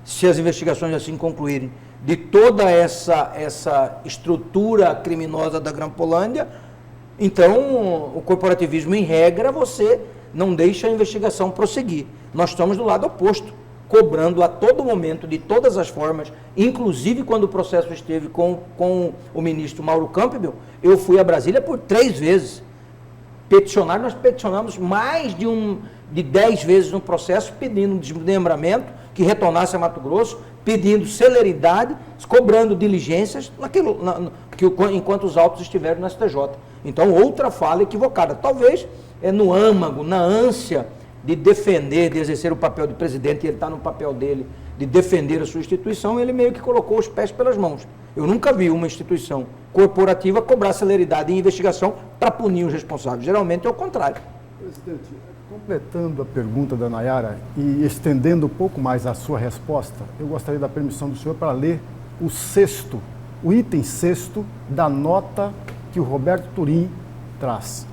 S5: se as investigações assim concluírem, de toda essa estrutura criminosa da Grampolândia. Então, o corporativismo, em regra, você não deixa a investigação prosseguir. Nós estamos do lado oposto, cobrando a todo momento, de todas as formas, inclusive quando o processo esteve com o ministro Mauro Campbell, eu fui a Brasília por 3 vezes. Nós peticionamos mais de 10 vezes no processo, pedindo um desmembramento, que retornasse a Mato Grosso, pedindo celeridade, cobrando diligências, enquanto os autos estiveram no STJ. Então, outra fala equivocada. Talvez no âmago, na ânsia de defender, de exercer o papel de presidente, e ele está no papel dele de defender a sua instituição, ele meio que colocou os pés pelas mãos. Eu nunca vi uma instituição corporativa cobrar celeridade em investigação para punir os responsáveis. Geralmente é o contrário.
S3: Presidente, completando a pergunta da Nayara e estendendo um pouco mais a sua resposta, eu gostaria da permissão do senhor para ler o item 6º da nota que o Roberto Turim traz.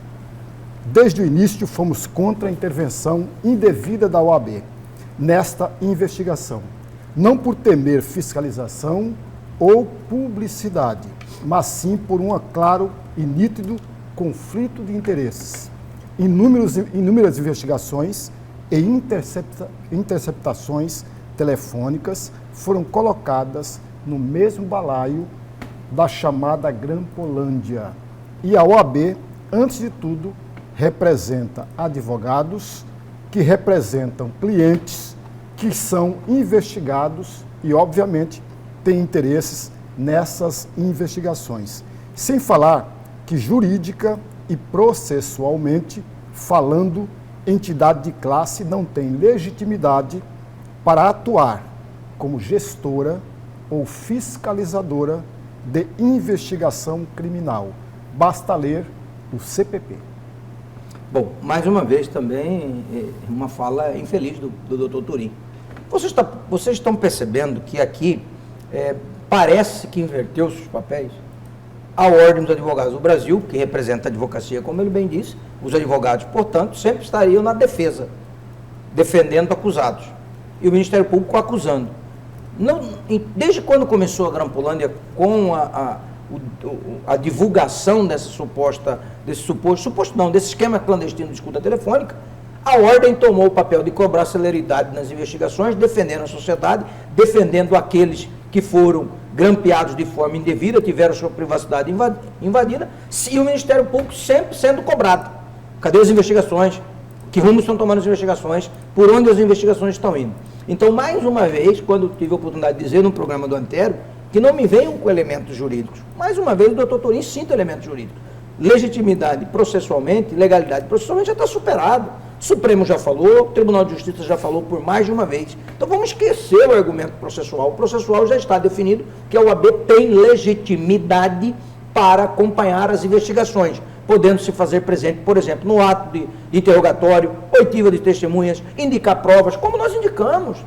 S3: Desde o início, fomos contra a intervenção indevida da OAB nesta investigação, não por temer fiscalização ou publicidade, mas sim por um claro e nítido conflito de interesses. Inúmeras investigações e interceptações telefônicas foram colocadas no mesmo balaio da chamada Grampolândia. E a OAB, antes de tudo, representa advogados que representam clientes que são investigados e, obviamente, têm interesses nessas investigações. Sem falar que jurídica e processualmente falando, entidade de classe não tem legitimidade para atuar como gestora ou fiscalizadora de investigação criminal. Basta ler o CPP.
S5: Bom, mais uma vez também uma fala infeliz do doutor Turim. Vocês estão percebendo que aqui parece que inverteu-se os papéis? A Ordem dos Advogados do Brasil, que representa a advocacia, como ele bem disse, os advogados, portanto, sempre estariam na defesa, defendendo acusados, e o Ministério Público acusando. Desde quando começou a Grampolândia com a divulgação desse esquema clandestino de escuta telefônica, a Ordem tomou o papel de cobrar celeridade nas investigações, defendendo a sociedade, defendendo aqueles que foram grampeados de forma indevida, tiveram sua privacidade invadida, e o Ministério Público sempre sendo cobrado. Cadê as investigações? Que rumo estão tomando as investigações, por onde as investigações estão indo. Então, mais uma vez, quando tive a oportunidade de dizer no programa do Antero, que não me venham com elementos jurídicos. Mais uma vez, o doutor Torim cita elementos jurídicos. Legitimidade processualmente, legalidade processualmente já está superado. O Supremo já falou, o Tribunal de Justiça já falou por mais de uma vez. Então vamos esquecer o argumento processual. O processual já está definido que a OAB tem legitimidade para acompanhar as investigações, podendo se fazer presente, por exemplo, no ato de interrogatório, oitiva de testemunhas, indicar provas, como nós indicamos.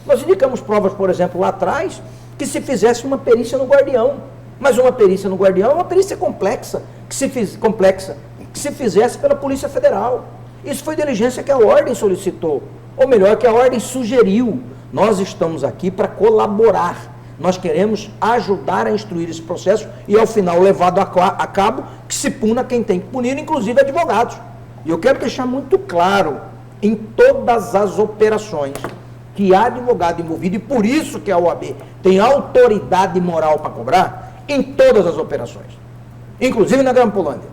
S5: Nós indicamos provas, por exemplo, lá atrás, que se fizesse uma perícia no guardião. Mas uma perícia no guardião é uma perícia complexa, que se fizesse pela Polícia Federal. Isso foi diligência que a Ordem solicitou, ou melhor, que a Ordem sugeriu. Nós estamos aqui para colaborar. Nós queremos ajudar a instruir esse processo e, ao final, levado a cabo, que se puna quem tem que punir, inclusive advogados. E eu quero deixar muito claro, em todas as operações, que há advogado envolvido, e por isso que a OAB tem autoridade moral para cobrar, em todas as operações. Inclusive na Grampolândia.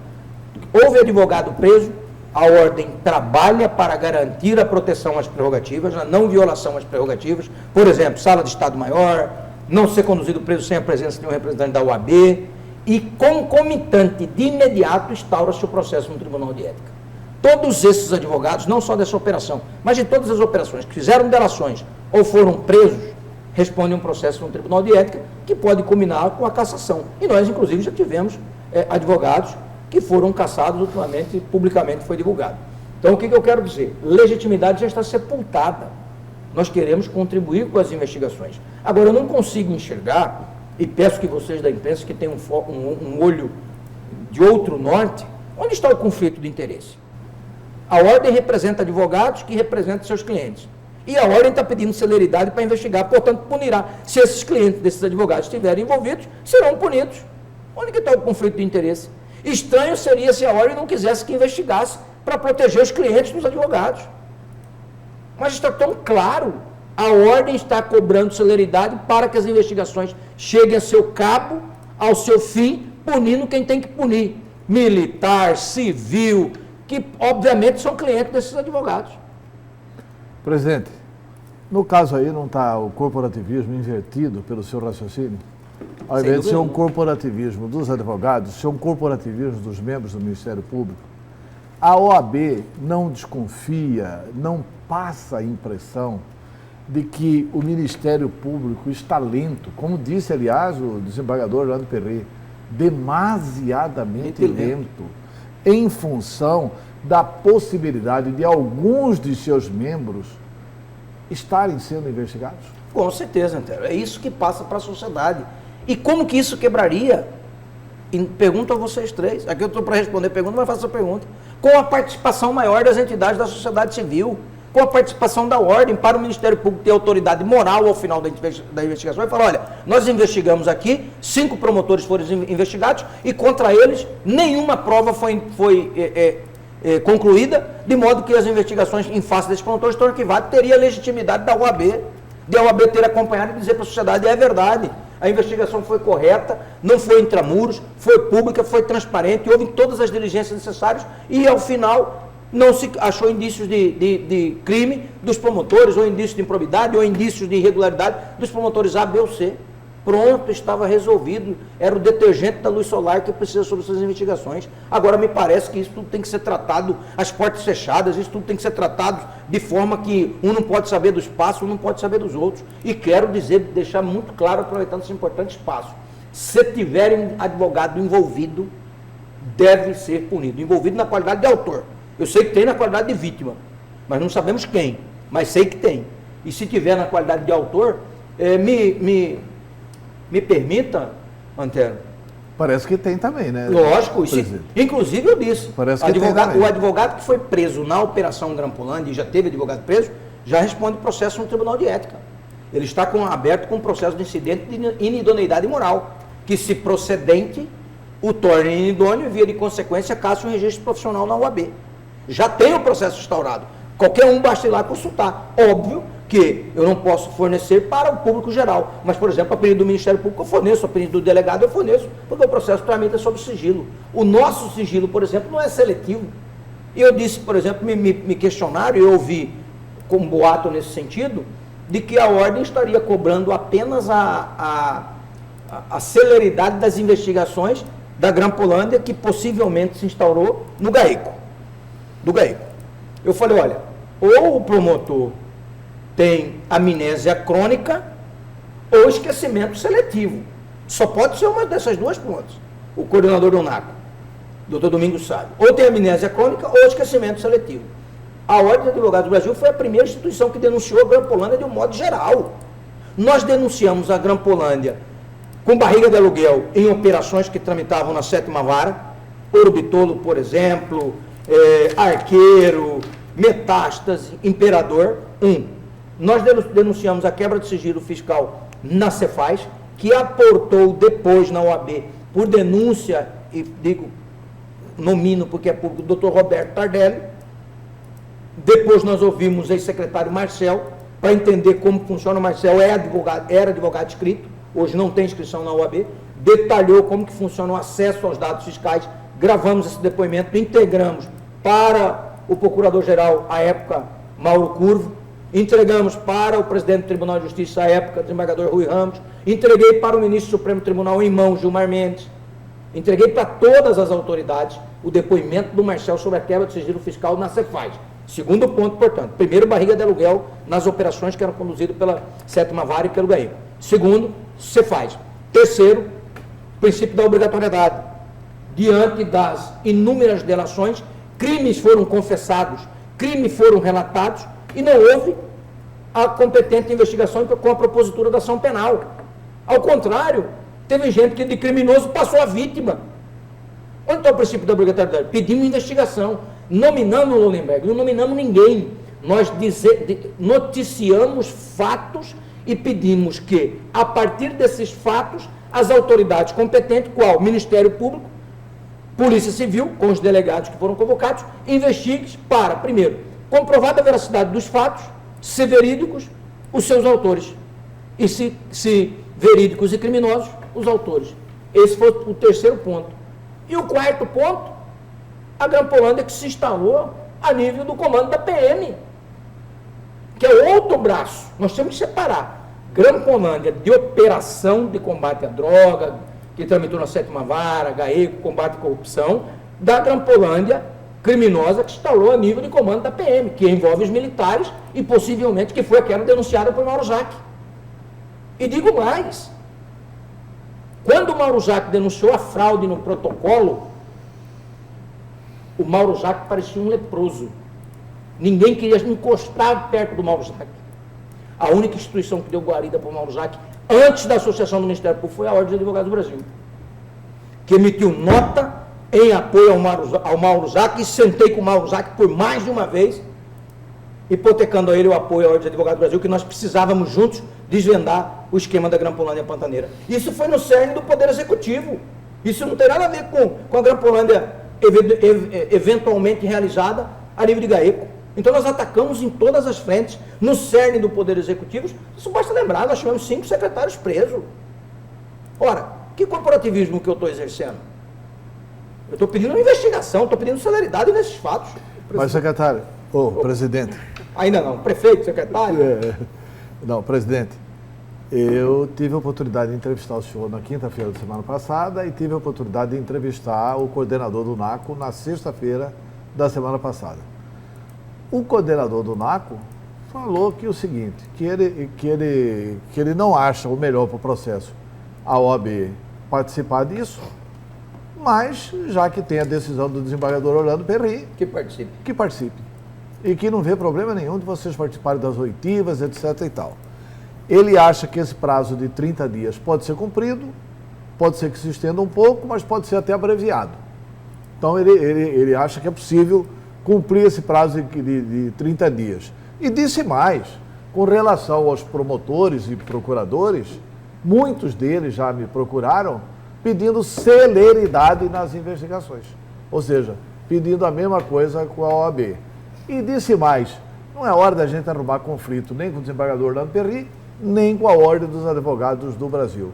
S5: Houve advogado preso, a Ordem trabalha para garantir a proteção às prerrogativas, a não violação às prerrogativas, por exemplo, sala de Estado-Maior, não ser conduzido preso sem a presença de um representante da OAB, e concomitante, de imediato, instaura-se o processo no Tribunal de Ética. Todos esses advogados, não só dessa operação, mas de todas as operações que fizeram delações ou foram presos, respondem um processo no Tribunal de Ética que pode culminar com a cassação. E nós, inclusive, já tivemos advogados que foram cassados ultimamente, publicamente foi divulgado. Então, o que eu quero dizer? Legitimidade já está sepultada. Nós queremos contribuir com as investigações. Agora, eu não consigo enxergar, e peço que vocês da imprensa que tenham um olho de outro norte, onde está o conflito de interesse? A Ordem representa advogados que representam seus clientes. E a Ordem está pedindo celeridade para investigar, portanto, punirá. Se esses clientes desses advogados estiverem envolvidos, serão punidos. Onde que está o conflito de interesse? Estranho seria se a Ordem não quisesse que investigasse para proteger os clientes dos advogados. Mas está tão claro, a Ordem está cobrando celeridade para que as investigações cheguem a seu cabo, ao seu fim, punindo quem tem que punir. Militar, civil, que obviamente são clientes desses advogados.
S4: Presidente, no caso aí não está o corporativismo invertido pelo seu raciocínio? Ao invés de ser um corporativismo dos advogados, ser um corporativismo dos membros do Ministério Público, a OAB não desconfia, não passa a impressão de que o Ministério Público está lento, como disse, aliás, o desembargador Orlando Perret, demasiadamente lento, em função da possibilidade de alguns de seus membros estarem sendo investigados?
S5: Com certeza, Antero. É isso que passa para a sociedade. E como que isso quebraria? E pergunto a vocês três. Aqui eu estou para responder a pergunta, mas faço a pergunta. Com a participação maior das entidades da sociedade civil, com a participação da Ordem, para o Ministério Público ter autoridade moral ao final da investigação, e falar, olha, nós investigamos aqui, 5 promotores foram investigados e contra eles nenhuma prova foi concluída, de modo que as investigações em face desses promotores estão arquivadas, teria legitimidade da OAB, de a OAB ter acompanhado e dizer para a sociedade, é verdade, a investigação foi correta, não foi intramuros, foi pública, foi transparente, houve todas as diligências necessárias e, ao final, não se achou indícios de crime dos promotores, ou indícios de improbidade, ou indícios de irregularidade dos promotores A, B ou C. Pronto, estava resolvido. Era o detergente da luz solar que precisa sobre essas investigações. Agora, me parece que isso tudo tem que ser tratado às portas fechadas, isso tudo tem que ser tratado de forma que um não pode saber do espaço, um não pode saber dos outros. E quero deixar muito claro, aproveitando esse importante espaço, se tiver um advogado envolvido, deve ser punido. Envolvido na qualidade de autor. Eu sei que tem na qualidade de vítima, mas não sabemos quem, mas sei que tem. E se tiver na qualidade de autor, me permita, Antero.
S4: Parece que tem também, né?
S5: Lógico, inclusive eu disse, o advogado que foi preso na Operação Grampolândia, e já teve advogado preso, já responde processo no Tribunal de Ética. Ele está aberto com um processo de incidente de inidoneidade moral, que se procedente o torne inidôneo e via de consequência caça um registro profissional na OAB. Já tem o processo instaurado. Qualquer um basta ir lá consultar. Óbvio que eu não posso fornecer para o público geral. Mas, por exemplo, a pedido do Ministério Público eu forneço, a pedido do delegado eu forneço, porque o processo tramita sob sigilo. O nosso sigilo, por exemplo, não é seletivo. E eu disse, por exemplo, me questionaram, e eu ouvi com um boato nesse sentido, de que a ordem estaria cobrando apenas a celeridade das investigações da Grampolândia, que possivelmente se instaurou no GAECO. Do GAECO. Eu falei, olha, ou o promotor tem amnésia crônica ou esquecimento seletivo. Só pode ser uma dessas duas pontas. O coordenador do NACO, doutor Domingos Sábio, ou tem amnésia crônica ou esquecimento seletivo. A Ordem dos Advogados do Brasil foi a primeira instituição que denunciou a Grampolândia de um modo geral. Nós denunciamos a Grampolândia com barriga de aluguel em operações que tramitavam na 7ª Vara, Ouro Bitolo, por exemplo, Arqueiro, Metástase, Imperador. Nós denunciamos a quebra de sigilo fiscal na Cefaz, que aportou depois na OAB, por denúncia, e digo nomino porque é público, o doutor Roberto Tardelli. Depois nós ouvimos o ex-secretário Marcel, para entender como funciona. O Marcel era advogado inscrito, hoje não tem inscrição na OAB, detalhou como que funciona o acesso aos dados fiscais, gravamos esse depoimento, integramos para o procurador-geral, à época, Mauro Curvo, entregamos para o presidente do Tribunal de Justiça, à época, desembargador Rui Ramos, entreguei para o ministro do Supremo Tribunal em mão, Gilmar Mendes, entreguei para todas as autoridades o depoimento do Marcel sobre a quebra de sigilo fiscal na Cefaz. Segundo ponto, portanto, primeiro, barriga de aluguel nas operações que eram conduzidas pela 7ª Vara e pelo GAECO. Segundo, Cefaz. Terceiro, princípio da obrigatoriedade. Diante das inúmeras delações, crimes foram confessados, crimes foram relatados e não houve a competente investigação com a propositura da ação penal. Ao contrário, teve gente que de criminoso passou a vítima. Onde está o princípio da obrigatoriedade? Pedimos investigação, nominamos o Lullenberg, não nominamos ninguém. Nós noticiamos fatos e pedimos que, a partir desses fatos, as autoridades competentes, qual? Ministério Público, Polícia Civil, com os delegados que foram convocados, investiguem para, primeiro, comprovada a veracidade dos fatos, se verídicos, os seus autores. E se verídicos e criminosos, os autores. Esse foi o terceiro ponto. E o quarto ponto, a Grampolândia que se instalou a nível do comando da PM, que é outro braço. Nós temos que separar Grampolândia de operação de combate à droga, que tramitou na 7ª Vara, GAECO, combate à corrupção, da Grampolândia criminosa que instalou a nível de comando da PM, que envolve os militares e possivelmente que foi aquela denunciada por Mauro Jacques. E digo mais, quando o Mauro Jacques denunciou a fraude no protocolo, o Mauro Jacques parecia um leproso. Ninguém queria encostar perto do Mauro Jacques. A única instituição que deu guarida para o Mauro Jacques, antes da Associação do Ministério Público, foi a Ordem dos Advogados do Brasil, que emitiu nota em apoio ao Mauro Jacques, e sentei com o Mauro Jacques por mais de uma vez, hipotecando a ele o apoio à Ordem dos Advogados do Brasil, que nós precisávamos juntos desvendar o esquema da Grampolândia Pantaneira. Isso foi no cerne do Poder Executivo. Isso não tem nada a ver com a Grampolândia eventualmente realizada a nível de GAECO. Então nós atacamos em todas as frentes, no cerne do Poder Executivo. Isso basta lembrar, nós tivemos 5 secretários presos. Ora, que corporativismo que eu estou exercendo? Eu estou pedindo uma investigação, estou pedindo celeridade nesses fatos.
S4: Mas, secretário, presidente.
S5: Ainda não, prefeito, secretário.
S4: Não, presidente, eu tive a oportunidade de entrevistar o senhor na quinta-feira da semana passada e tive a oportunidade de entrevistar o coordenador do NACO na sexta-feira da semana passada. O coordenador do NACO falou que o seguinte, que ele não acha o melhor para o processo a OAB participar disso, mas já que tem a decisão do desembargador Orlando Perry,
S5: Que participe.
S4: que participe. E que não vê problema nenhum de vocês participarem das oitivas, etc. e tal. Ele acha que esse prazo de 30 dias pode ser cumprido, pode ser que se estenda um pouco, mas pode ser até abreviado. Então ele acha que é possível cumprir esse prazo de 30 dias. E disse mais, com relação aos promotores e procuradores, muitos deles já me procuraram pedindo celeridade nas investigações. Ou seja, pedindo a mesma coisa com a OAB. E disse mais, não é hora da gente arrumar conflito nem com o desembargador Orlando Perry, nem com a Ordem dos Advogados do Brasil.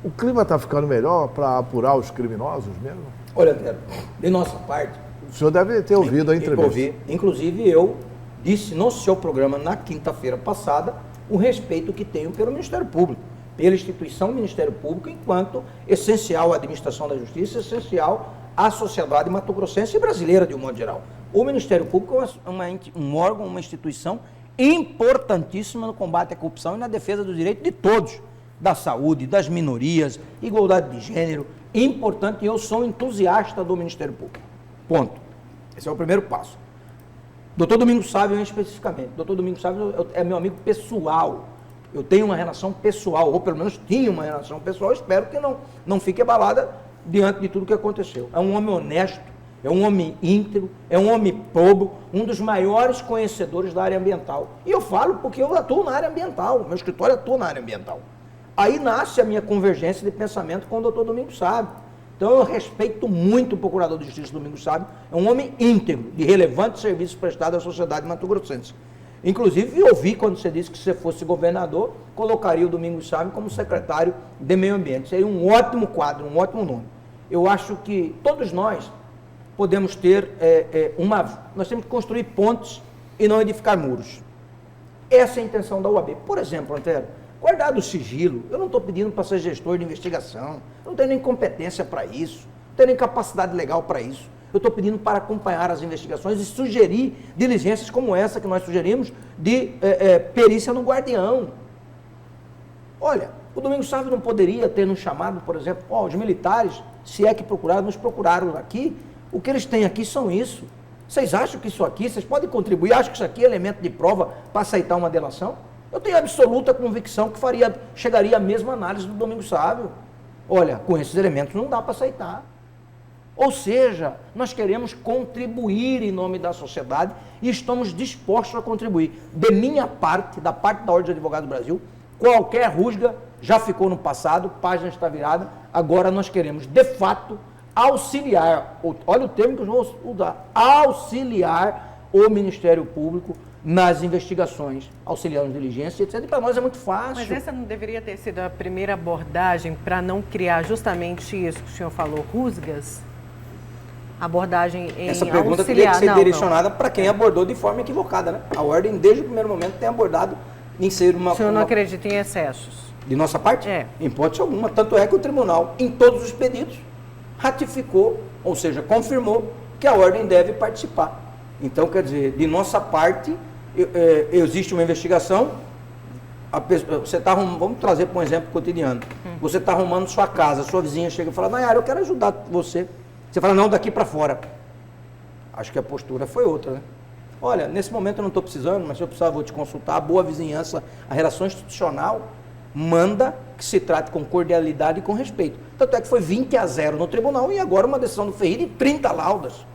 S4: O clima está ficando melhor para apurar os criminosos mesmo?
S5: Olha, Antero, de nossa parte,
S4: O senhor deve ter ouvido a entrevista.
S5: Ouvi. Inclusive, eu disse no seu programa, na quinta-feira passada, o respeito que tenho pelo Ministério Público, pela instituição Ministério Público, enquanto essencial à administração da justiça, essencial à sociedade mato-grossense e brasileira, de um modo geral. O Ministério Público é um órgão, uma instituição importantíssima no combate à corrupção e na defesa dos direitos de todos, da saúde, das minorias, igualdade de gênero, importante, e eu sou entusiasta do Ministério Público. Ponto. Esse é o primeiro passo. Doutor Domingos Sávio, especificamente. Doutor Domingos Sávio é meu amigo pessoal. Eu tenho uma relação pessoal, ou pelo menos tinha uma relação pessoal, espero que não fique abalada diante de tudo que aconteceu. É um homem honesto, é um homem íntegro, é um homem probo, um dos maiores conhecedores da área ambiental. E eu falo porque eu atuo na área ambiental, meu escritório atua na área ambiental. Aí nasce a minha convergência de pensamento com o doutor Domingos Sávio. Então eu respeito muito o procurador de justiça Domingos Sávio, é um homem íntegro, de relevantes serviços prestados à sociedade mato-grossense. Inclusive, eu ouvi quando você disse que se você fosse governador, colocaria o Domingos Sávio como secretário de Meio Ambiente. Seria um ótimo quadro, um ótimo nome. Eu acho que todos nós podemos ter nós temos que construir pontes e não edificar muros. Essa é a intenção da UAB. Por exemplo, Antero, guardado o sigilo, eu não estou pedindo para ser gestor de investigação, eu não tenho nem competência para isso, não tenho nem capacidade legal para isso. Eu estou pedindo para acompanhar as investigações e sugerir diligências como essa que nós sugerimos de perícia no guardião. Olha, o Domingos Sávio não poderia ter nos chamado, por exemplo, os militares, se é que procuraram, nos procuraram aqui, o que eles têm aqui são isso. Vocês acham que isso aqui, vocês podem contribuir, acham que isso aqui é elemento de prova para aceitar uma delação? Eu tenho absoluta convicção que chegaria à mesma análise do Domingos Sávio. Olha, com esses elementos não dá para aceitar. Ou seja, nós queremos contribuir em nome da sociedade e estamos dispostos a contribuir. De minha parte, da parte da Ordem dos Advogados do Brasil, qualquer rusga já ficou no passado, página está virada, agora nós queremos, de fato, auxiliar, olha o termo que eu vou usar, auxiliar o Ministério Público nas investigações, auxiliar nas diligências, etc. E para nós é muito fácil.
S1: Mas essa não deveria ter sido a primeira abordagem para não criar justamente isso que o senhor falou, rusgas? Abordagem em
S5: essa pergunta
S1: auxiliar.
S5: Teria que ser direcionada para quem abordou de forma equivocada, né? A Ordem, desde o primeiro momento, tem abordado em ser uma...
S1: O senhor não acredita em excessos?
S5: De nossa parte?
S1: É.
S5: Em hipótese alguma. Tanto é que o tribunal, em todos os pedidos, ratificou, ou seja, confirmou que a Ordem deve participar. Então, quer dizer, de nossa parte, existe uma investigação, você está arrumando, vamos trazer para um exemplo cotidiano, você está arrumando sua casa, sua vizinha chega e fala, Nayara, eu quero ajudar você. Você fala, não, daqui para fora. Acho que a postura foi outra, né? Olha, nesse momento eu não estou precisando, mas se eu precisar, vou te consultar. A boa vizinhança, a relação institucional manda que se trate com cordialidade e com respeito. Tanto é que foi 20-0 no tribunal e agora uma decisão do FEI de 30 laudas.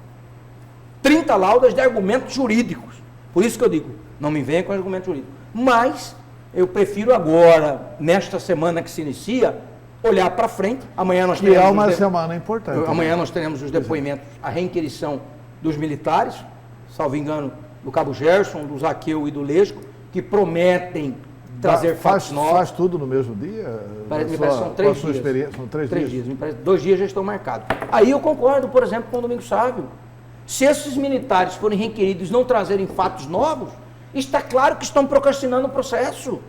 S5: 30 laudas de argumentos jurídicos. Por isso que eu digo, não me venha com argumentos jurídicos. Mas eu prefiro agora, nesta semana que se inicia, olhar para frente. Amanhã nós teremos...
S4: Que é uma semana importante.
S5: Amanhã nós teremos os depoimentos, a reinquirição dos militares, salvo engano, do Cabo Gerson, do Zaqueu e do Lesco, que prometem trazer fatos novos.
S4: Faz tudo no mesmo dia?
S5: Me parece que são 3 dias.
S4: Experiência, são 3 dias.
S5: Me parece, 2 dias já estão marcados. Aí eu concordo, por exemplo, com o Domingos Sávio. Se esses militares forem requeridos não trazerem fatos novos, está claro que estão procrastinando o processo,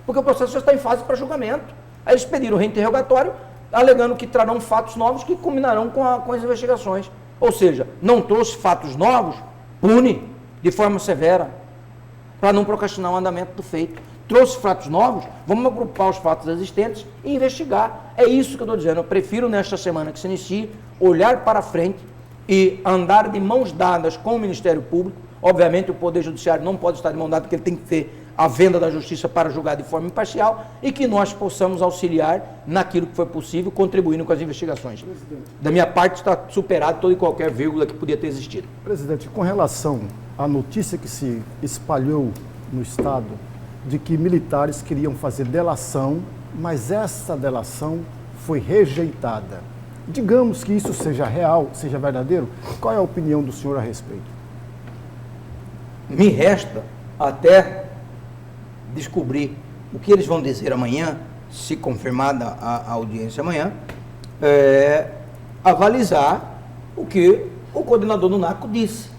S5: porque o processo já está em fase para julgamento. Aí eles pediram reinterrogatório, alegando que trarão fatos novos que culminarão com as investigações. Ou seja, não trouxe fatos novos, pune de forma severa, para não procrastinar o andamento do feito. Trouxe fatos novos, vamos agrupar os fatos existentes e investigar. É isso que eu estou dizendo. Eu prefiro, nesta semana que se inicie, olhar para frente e andar de mãos dadas com o Ministério Público. Obviamente, o Poder Judiciário não pode estar de mão dada, porque ele tem que ter a venda da justiça para julgar de forma imparcial e que nós possamos auxiliar naquilo que foi possível, contribuindo com as investigações. Presidente. Da minha parte, está superado toda e qualquer vírgula que podia ter existido.
S3: Presidente, com relação à notícia que se espalhou no Estado de que militares queriam fazer delação, mas essa delação foi rejeitada. Digamos que isso seja real, seja verdadeiro, qual é a opinião do senhor a respeito?
S5: Me resta até descobrir o que eles vão dizer amanhã, se confirmada a audiência amanhã, avalizar o que o coordenador do NACO disse,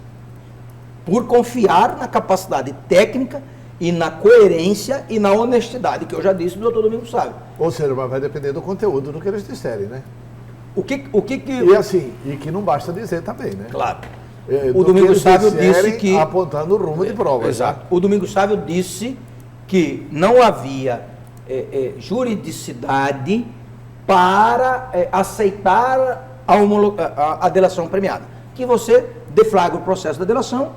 S5: por confiar na capacidade técnica e na coerência e na honestidade, que eu já disse do doutor Domingos Sávio.
S4: Ou seja, mas vai depender do conteúdo do que eles disserem, né?
S5: O que
S4: E assim, e que não basta dizer também, né?
S5: Claro.
S4: O
S5: Domingos Sávio disse que...
S4: apontando o rumo de prova.
S5: Exato. O Domingos Sávio disse que não havia juridicidade para aceitar a delação premiada. Que você deflagra o processo da delação,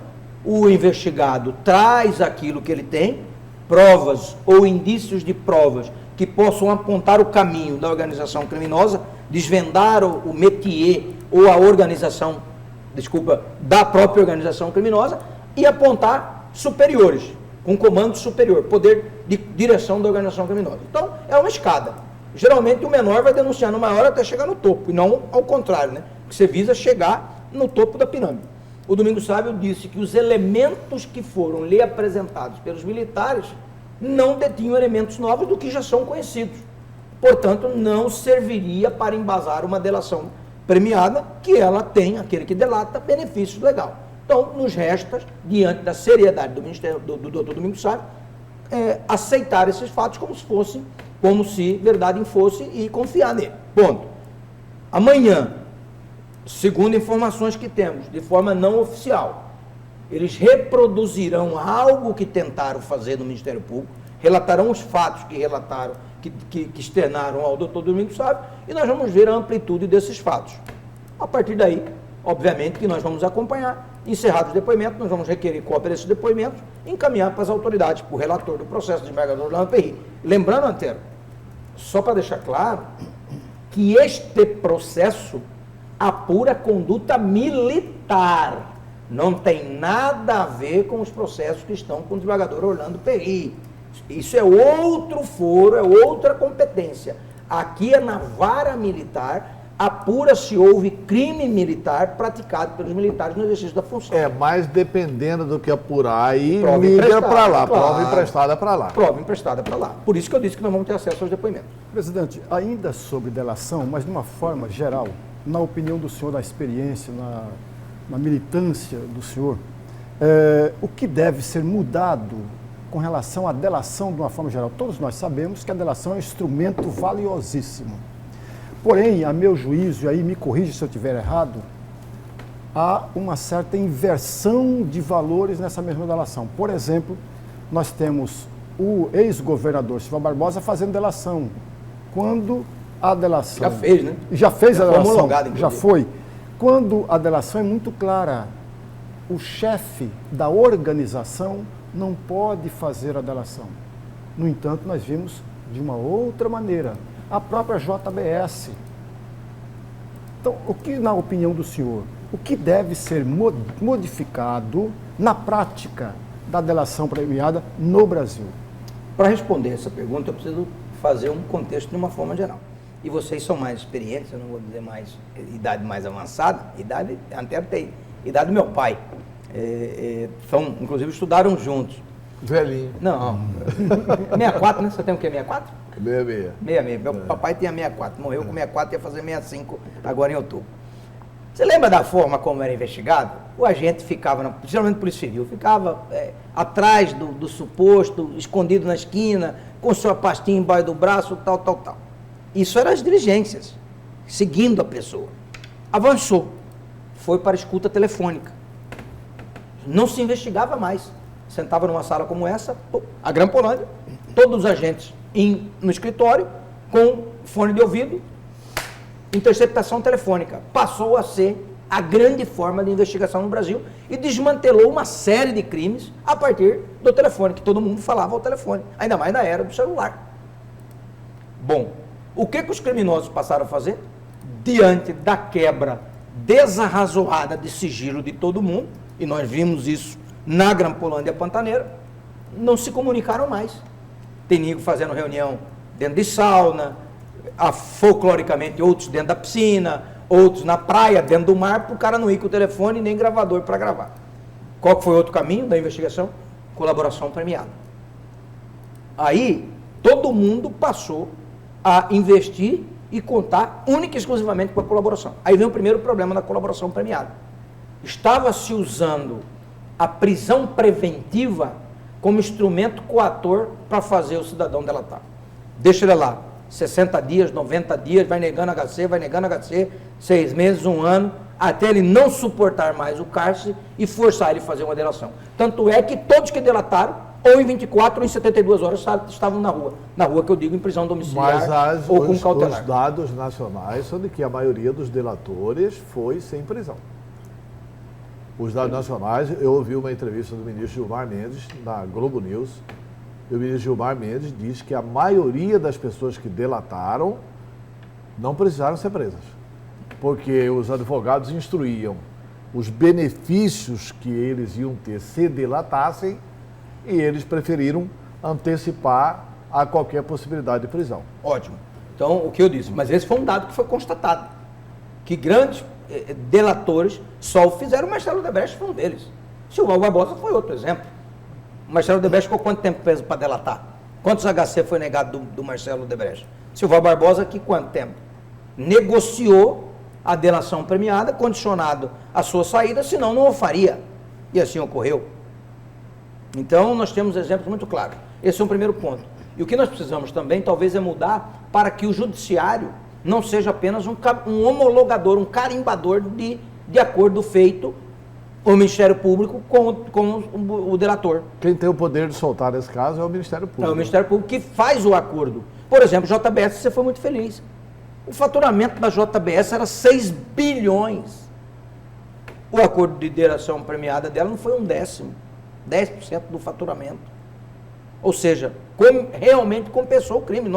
S5: o investigado traz aquilo que ele tem, provas ou indícios de provas que possam apontar o caminho da organização criminosa, desvendar o métier ou a organização, da própria organização criminosa e apontar superiores, com comando superior, poder de direção da organização criminosa. Então, é uma escada. Geralmente o menor vai denunciar no maior até chegar no topo, e não ao contrário, né? Que você visa chegar no topo da pirâmide. O Domingos Sávio disse que os elementos que foram lhe apresentados pelos militares não detinham elementos novos do que já são conhecidos. Portanto, não serviria para embasar uma delação premiada, que ela tem, aquele que delata, benefício legal. Então, nos resta, diante da seriedade do Ministério, do doutor Domingos Sávio, aceitar esses fatos como se verdade fosse e confiar nele. Ponto. Amanhã, segundo informações que temos, de forma não oficial, eles reproduzirão algo que tentaram fazer no Ministério Público, relatarão os fatos que relataram, que externaram ao doutor Domingos Sávio, e nós vamos ver a amplitude desses fatos. A partir daí, obviamente, que nós vamos acompanhar, encerrados os depoimentos, nós vamos requerer cópia desses depoimentos e encaminhar para as autoridades, para o relator do processo, desembargador Orlando Perry. Lembrando, Antero, só para deixar claro, que este processo apura conduta militar. Não tem nada a ver com os processos que estão com o desembargador Orlando Perry. Isso é outro foro, é outra competência. Aqui é na vara militar, apura se houve crime militar praticado pelos militares no exercício da função.
S4: Mas dependendo do que apurar, aí
S5: Prova
S4: migra
S5: emprestada,
S4: para lá,
S5: claro.
S4: prova emprestada para lá.
S5: Prova emprestada para lá. Por isso que eu disse que nós vamos ter acesso aos depoimentos.
S3: Presidente, ainda sobre delação, mas de uma forma geral, na opinião do senhor, da experiência, na militância do senhor, o que deve ser mudado com relação à delação de uma forma geral? Todos nós sabemos que a delação é um instrumento valiosíssimo. Porém, a meu juízo, e aí me corrija se eu estiver errado, há uma certa inversão de valores nessa mesma delação. Por exemplo, nós temos o ex-governador Silva Barbosa fazendo delação. Quando a delação...
S5: Já fez, né?
S3: Já fez a delação,
S5: homologado,
S3: já foi. Quando a delação é muito clara, o chefe da organização não pode fazer a delação. No entanto, nós vimos de uma outra maneira. A própria JBS. Então, o que, na opinião do senhor, o que deve ser modificado na prática da delação premiada no Brasil?
S5: Para responder essa pergunta, eu preciso fazer um contexto de uma forma geral. E vocês são mais experientes, eu não vou dizer mais idade mais avançada, até tem idade do meu pai. Inclusive estudaram juntos.
S4: Velhinho.
S5: Não, 64, né? Você tem o quê, 64?
S4: 66.
S5: 66. Meu papai tinha 64, morreu com 64, ia fazer 65 agora em outubro. Você lembra da forma como era investigado? O agente ficava, geralmente Polícia Civil, ficava atrás do suposto, escondido na esquina, com sua pastinha embaixo do braço, tal. Isso eram as diligências, seguindo a pessoa. Avançou, foi para a escuta telefônica. Não se investigava mais. Sentava numa sala como essa, a Grampolândia, todos os agentes no escritório, com fone de ouvido, interceptação telefônica. Passou a ser a grande forma de investigação no Brasil e desmantelou uma série de crimes a partir do telefone, que todo mundo falava ao telefone, ainda mais na era do celular. Bom, o que os criminosos passaram a fazer? Diante da quebra desarrazoada de sigilo de todo mundo, e nós vimos isso na Grampolândia Pantaneira, não se comunicaram mais. Tem nego fazendo reunião dentro de sauna, folcloricamente outros dentro da piscina, outros na praia, dentro do mar, para o cara não ir com o telefone nem gravador para gravar. Qual que foi outro caminho da investigação? Colaboração premiada. Aí, todo mundo passou a investir e contar única e exclusivamente com a colaboração. Aí vem o primeiro problema da colaboração premiada. estava se usando a prisão preventiva como instrumento coator para fazer o cidadão delatar. Deixa ele lá, 60 dias, 90 dias, vai negando HC, 6 meses, 1 ano, até ele não suportar mais o cárcere e forçar ele a fazer uma delação. Tanto é que todos que delataram, ou em 24 ou em 72 horas, estavam na rua que eu digo em prisão domiciliar ou com cautelar.
S4: Os dados nacionais são de que a maioria dos delatores foi sem prisão. Os dados nacionais, eu ouvi uma entrevista do ministro Gilmar Mendes na Globo News, e o ministro Gilmar Mendes diz que a maioria das pessoas que delataram não precisaram ser presas, porque os advogados instruíam os benefícios que eles iam ter se delatassem e eles preferiram antecipar a qualquer possibilidade de prisão.
S5: Ótimo. Então, o que eu disse, mas esse foi um dado que foi constatado, que grandes delatores só o fizeram. O Marcelo Odebrecht foi um deles. Silval Barbosa foi outro exemplo. O Marcelo Odebrecht ficou quanto tempo preso para delatar? Quantos HC foi negado do Marcelo Odebrecht? Silval Barbosa, aqui quanto tempo? Negociou a delação premiada, condicionado à sua saída, senão não o faria. E assim ocorreu. Então, nós temos exemplos muito claros. Esse é um primeiro ponto. E o que nós precisamos também, talvez, é mudar para que o judiciário não seja apenas um homologador, um carimbador de acordo feito o Ministério Público com o delator.
S4: Quem tem o poder de soltar nesse caso é o Ministério Público.
S5: É o Ministério Público que faz o acordo. Por exemplo, JBS, você foi muito feliz. O faturamento da JBS era 6 bilhões. O acordo de delação premiada dela não foi 1/10, 10% do faturamento. Ou seja, realmente compensou o crime.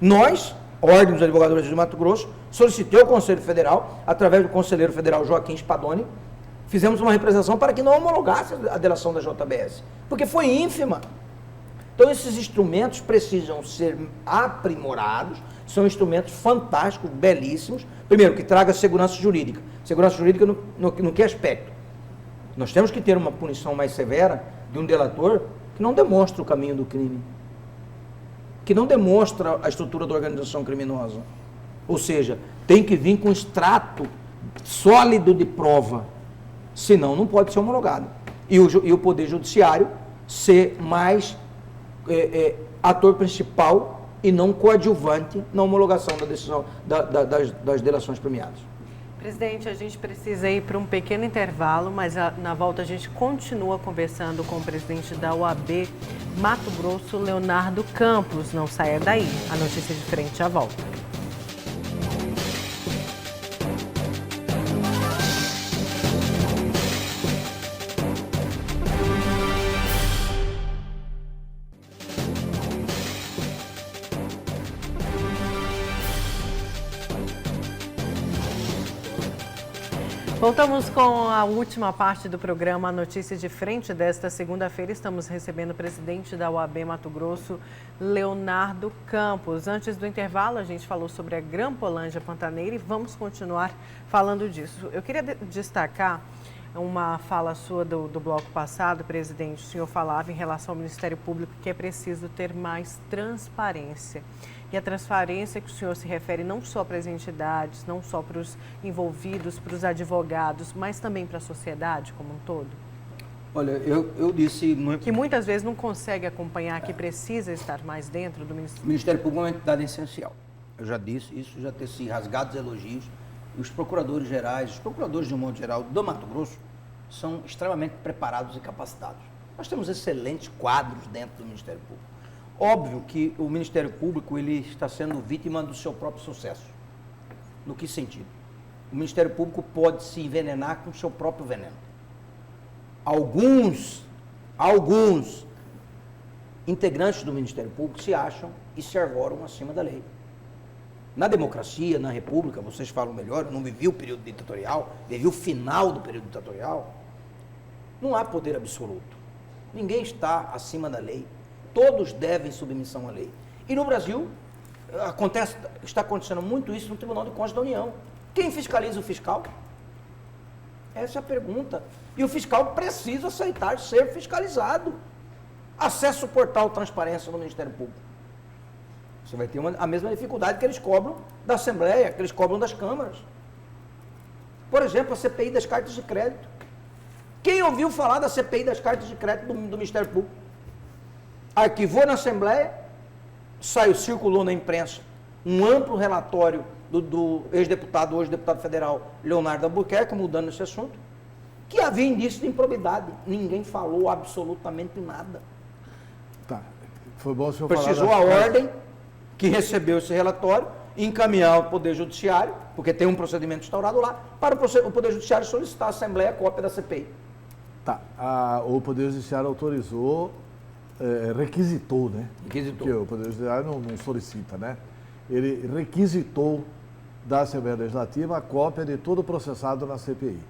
S5: Nós, Ordem dos Advogadores de Mato Grosso, solicitei ao Conselho Federal, através do conselheiro federal Joaquim Spadoni, fizemos uma representação para que não homologasse a delação da JBS, porque foi ínfima. Então, esses instrumentos precisam ser aprimorados, são instrumentos fantásticos, belíssimos. Primeiro, que traga segurança jurídica. Segurança jurídica no que aspecto? Nós temos que ter uma punição mais severa de um delator que não demonstra o caminho do crime, que não demonstra a estrutura da organização criminosa. Ou seja, tem que vir com extrato sólido de prova, senão não pode ser homologado. E o Poder Judiciário ser mais ator principal e não coadjuvante na homologação da decisão das delações premiadas.
S1: Presidente, a gente precisa ir para um pequeno intervalo, mas na volta a gente continua conversando com o presidente da OAB Mato Grosso, Leonardo Campos. Não saia daí, a notícia de frente já volta. Voltamos com a última parte do programa Notícia de Frente desta segunda-feira. Estamos recebendo o presidente da OAB Mato Grosso, Leonardo Campos. Antes do intervalo, a gente falou sobre a Grampolândia Pantaneira e vamos continuar falando disso. Eu queria destacar uma fala sua do bloco passado, presidente. O senhor falava em relação ao Ministério Público que é preciso ter mais transparência. E a transparência que o senhor se refere não só para as entidades, não só para os envolvidos, para os advogados, mas também para a sociedade como um todo?
S5: Olha, eu disse...
S1: Que muitas vezes não consegue acompanhar, que precisa estar mais dentro do Ministério.
S5: O Ministério Público é uma entidade essencial. Eu já disse isso, já teci rasgados elogios. E os procuradores gerais, os procuradores de um modo geral do Mato Grosso, são extremamente preparados e capacitados. Nós temos excelentes quadros dentro do Ministério Público. Óbvio que o Ministério Público ele está sendo vítima do seu próprio sucesso. No que sentido? O Ministério Público pode se envenenar com o seu próprio veneno. Alguns integrantes do Ministério Público se acham e se arvoram acima da lei. Na democracia, na república, vocês falam melhor, eu não vivi o período ditatorial, vivi o final do período ditatorial, não há poder absoluto. Ninguém está acima da lei. Todos devem submissão à lei. E no Brasil, está acontecendo muito isso no Tribunal de Contas da União. Quem fiscaliza o fiscal? Essa é a pergunta. E o fiscal precisa aceitar ser fiscalizado. Acesse o portal Transparência no Ministério Público. Você vai ter a mesma dificuldade que eles cobram da Assembleia, que eles cobram das câmaras. Por exemplo, a CPI das cartas de crédito. Quem ouviu falar da CPI das cartas de crédito do Ministério Público? Arquivou na Assembleia, circulou na imprensa um amplo relatório do ex-deputado, hoje deputado federal, Leonardo Albuquerque, mudando esse assunto, que havia indício de improbidade. Ninguém falou absolutamente nada.
S4: Tá. Foi bom o senhor
S5: Precisou
S4: falar
S5: a ordem que recebeu esse relatório encaminhar ao Poder Judiciário, porque tem um procedimento instaurado lá, para o Poder Judiciário solicitar à Assembleia a cópia da CPI.
S4: Tá. O Poder Judiciário autorizou, requisitou, né?
S5: Requisitou.
S4: Porque o Poder Judiciário não solicita, né? Ele requisitou da Assembleia Legislativa a cópia de todo o processado na CPI.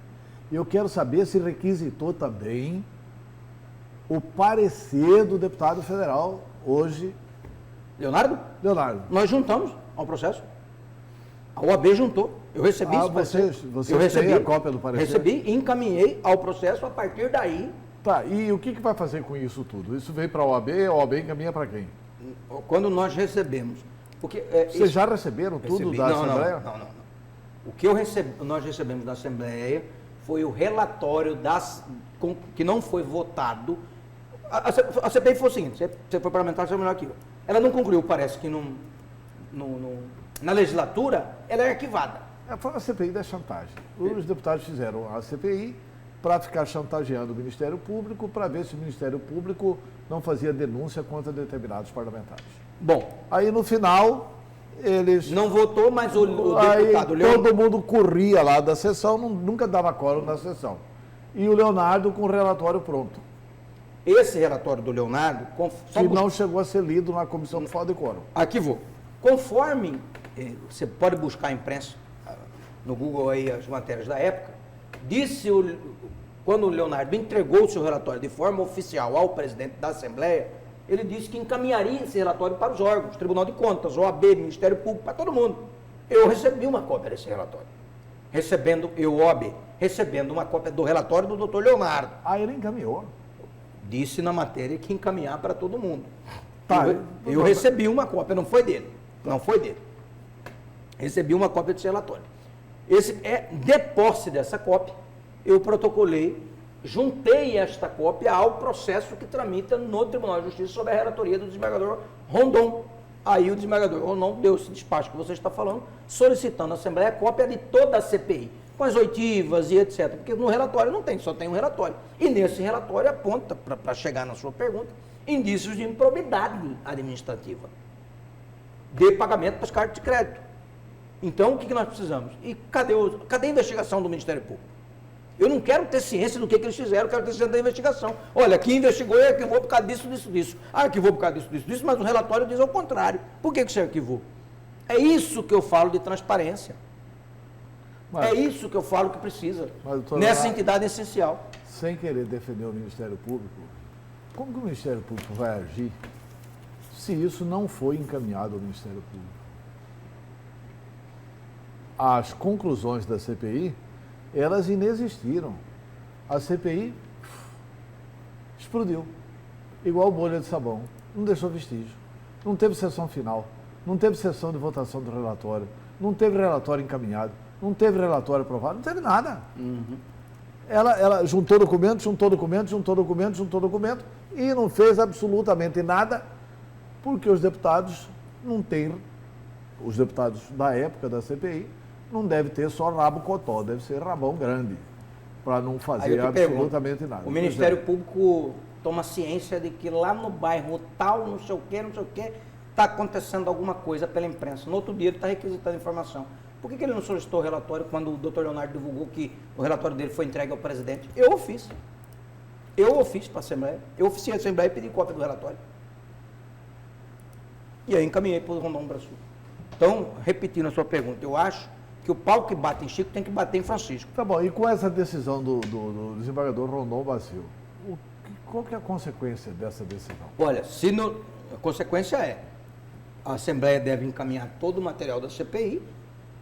S4: E eu quero saber se requisitou também o parecer do deputado federal, hoje,
S5: Leonardo?
S4: Leonardo.
S5: Nós juntamos ao processo. A OAB juntou. Eu recebi esse parecer.
S4: Vocês têm a cópia do parecer?
S5: Recebi e encaminhei ao processo. A partir daí,
S4: Tá, e o que vai fazer com isso tudo? Isso veio para a OAB encaminha para quem?
S5: quando nós recebemos... Porque,
S4: Vocês já receberam tudo da Assembleia?
S5: Não. O que nós recebemos da Assembleia foi o relatório que não foi votado. A CPI foi o seguinte, você foi parlamentar, você é melhor que eu. Ela não concluiu, parece que na legislatura, ela é arquivada.
S4: Foi a CPI da chantagem. Os deputados fizeram a CPI para ficar chantageando o Ministério Público, para ver se o Ministério Público não fazia denúncia contra determinados parlamentares.
S5: Bom,
S4: Aí no final, eles...
S5: não votou, mas o
S4: Aí
S5: deputado
S4: todo mundo corria lá da sessão, nunca dava quórum na sessão. E o Leonardo com o relatório pronto,
S5: Esse relatório do Leonardo,
S4: que não chegou a ser lido na comissão de falta de quórum.
S5: arquivou. Conforme, você pode buscar a imprensa, no Google aí as matérias da época, quando o Leonardo entregou o seu relatório de forma oficial ao presidente da Assembleia, ele disse que encaminharia esse relatório para os órgãos, Tribunal de Contas, OAB, Ministério Público, para todo mundo. Eu recebi uma cópia desse relatório. OAB, recebendo uma cópia do relatório do doutor Leonardo.
S4: Aí ele encaminhou.
S5: Disse na matéria que encaminhar para todo mundo.
S4: Tá.
S5: Eu recebi uma cópia, não foi dele. Não foi dele. Recebi uma cópia desse relatório. De posse dessa cópia, eu protocolei, juntei esta cópia ao processo que tramita no Tribunal de Justiça sob a relatoria do desembargador Rondon. Aí o desembargador Rondon deu esse despacho que você está falando, solicitando à Assembleia a cópia de toda a CPI, com as oitivas e etc. Porque no relatório não tem, só tem um relatório. E nesse relatório aponta, para chegar na sua pergunta, indícios de improbidade administrativa, de pagamento das cartas de crédito. Então, o que nós precisamos? E cadê a investigação do Ministério Público? Eu não quero ter ciência do que eles fizeram, eu quero ter ciência da investigação. Olha, aqui investigou e arquivou por causa disso. Arquivou por causa disso, mas o relatório diz ao contrário. Por que você arquivou? É isso que eu falo de transparência. É isso que eu falo que precisa, nessa entidade essencial.
S4: Sem querer defender o Ministério Público, como que o Ministério Público vai agir se isso não foi encaminhado ao Ministério Público? As conclusões da CPI, elas inexistiram. A CPI explodiu, igual bolha de sabão, não deixou vestígio. Não teve sessão final, não teve sessão de votação do relatório, não teve relatório encaminhado, não teve relatório aprovado, não teve nada. Ela juntou documento e não fez absolutamente nada, porque os deputados os deputados da época da CPI, não deve ter só rabo cotó, deve ser rabão grande, para não fazer absolutamente nada.
S5: O Ministério Público toma ciência de que lá no bairro tal, não sei o quê, está acontecendo alguma coisa pela imprensa. No outro dia ele está requisitando informação. Por que ele não solicitou o relatório quando o doutor Leonardo divulgou que o relatório dele foi entregue ao presidente? Eu o fiz. Para a Assembleia. Eu oficiei a Assembleia e pedi cópia do relatório. E aí encaminhei para o Rondon Brasil. Então, repetindo a sua pergunta, eu acho que o pau que bate em Chico tem que bater em Francisco.
S4: Tá bom, e com essa decisão do desembargador Rondon Brasil, qual que é a consequência dessa decisão?
S5: Olha, a consequência é, a Assembleia deve encaminhar todo o material da CPI,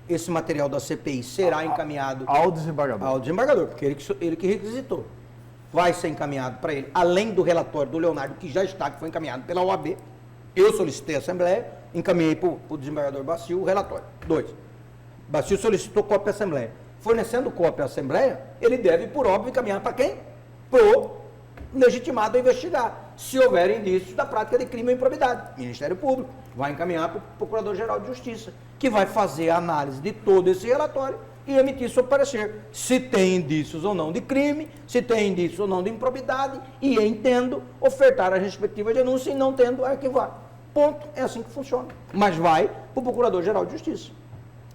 S5: esse material da CPI será encaminhado
S4: ao desembargador,
S5: porque ele que requisitou. Vai ser encaminhado para ele, além do relatório do Leonardo, que foi encaminhado pela OAB, eu solicitei a Assembleia, encaminhei para o desembargador Bacio o relatório. 2. Bacio solicitou cópia à Assembleia. Fornecendo cópia à Assembleia, ele deve, por óbvio, encaminhar para quem? pro legitimado a investigar, se houver indícios da prática de crime ou improbidade. Ministério Público vai encaminhar para o Procurador-Geral de Justiça, que vai fazer a análise de todo esse relatório e emitir seu parecer, se tem indícios ou não de crime, se tem indícios ou não de improbidade, e entendo ofertar a respectiva denúncia e não tendo, arquivar. Ponto. É assim que funciona. Mas vai para o Procurador-Geral de Justiça.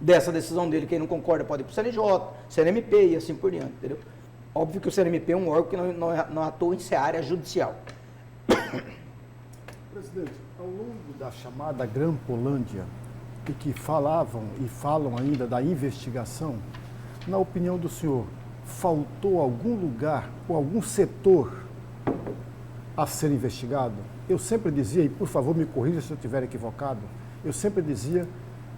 S5: Dessa decisão dele, quem não concorda pode ir para o CNJ, CNMP e assim por diante, entendeu? Óbvio que o CNMP é um órgão que não atua em área judicial.
S3: Presidente, ao longo da chamada Grampolândia, e que falavam e falam ainda da investigação, na opinião do senhor, faltou algum lugar ou algum setor a ser investigado? Eu sempre dizia, e por favor me corrija se eu estiver equivocado, eu sempre dizia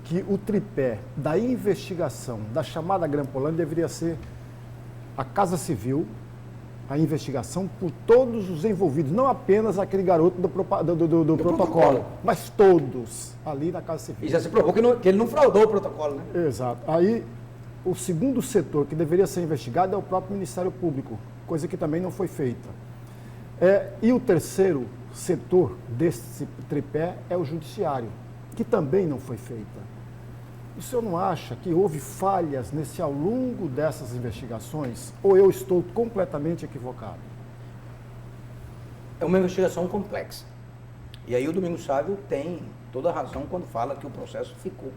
S3: que o tripé da investigação da chamada Grampolândia deveria ser a Casa Civil, a investigação por todos os envolvidos, não apenas aquele garoto do protocolo, mas todos ali na Casa Civil.
S5: E já se provou que ele não fraudou o protocolo, né?
S3: Exato. Aí, o segundo setor que deveria ser investigado é o próprio Ministério Público, coisa que também não foi feita. E o terceiro setor desse tripé é o Judiciário, que também não foi feita. O senhor não acha que houve falhas ao longo dessas investigações, ou eu estou completamente equivocado?
S5: É uma investigação complexa. E aí o Domingos Sávio tem toda a razão quando fala que o processo ficou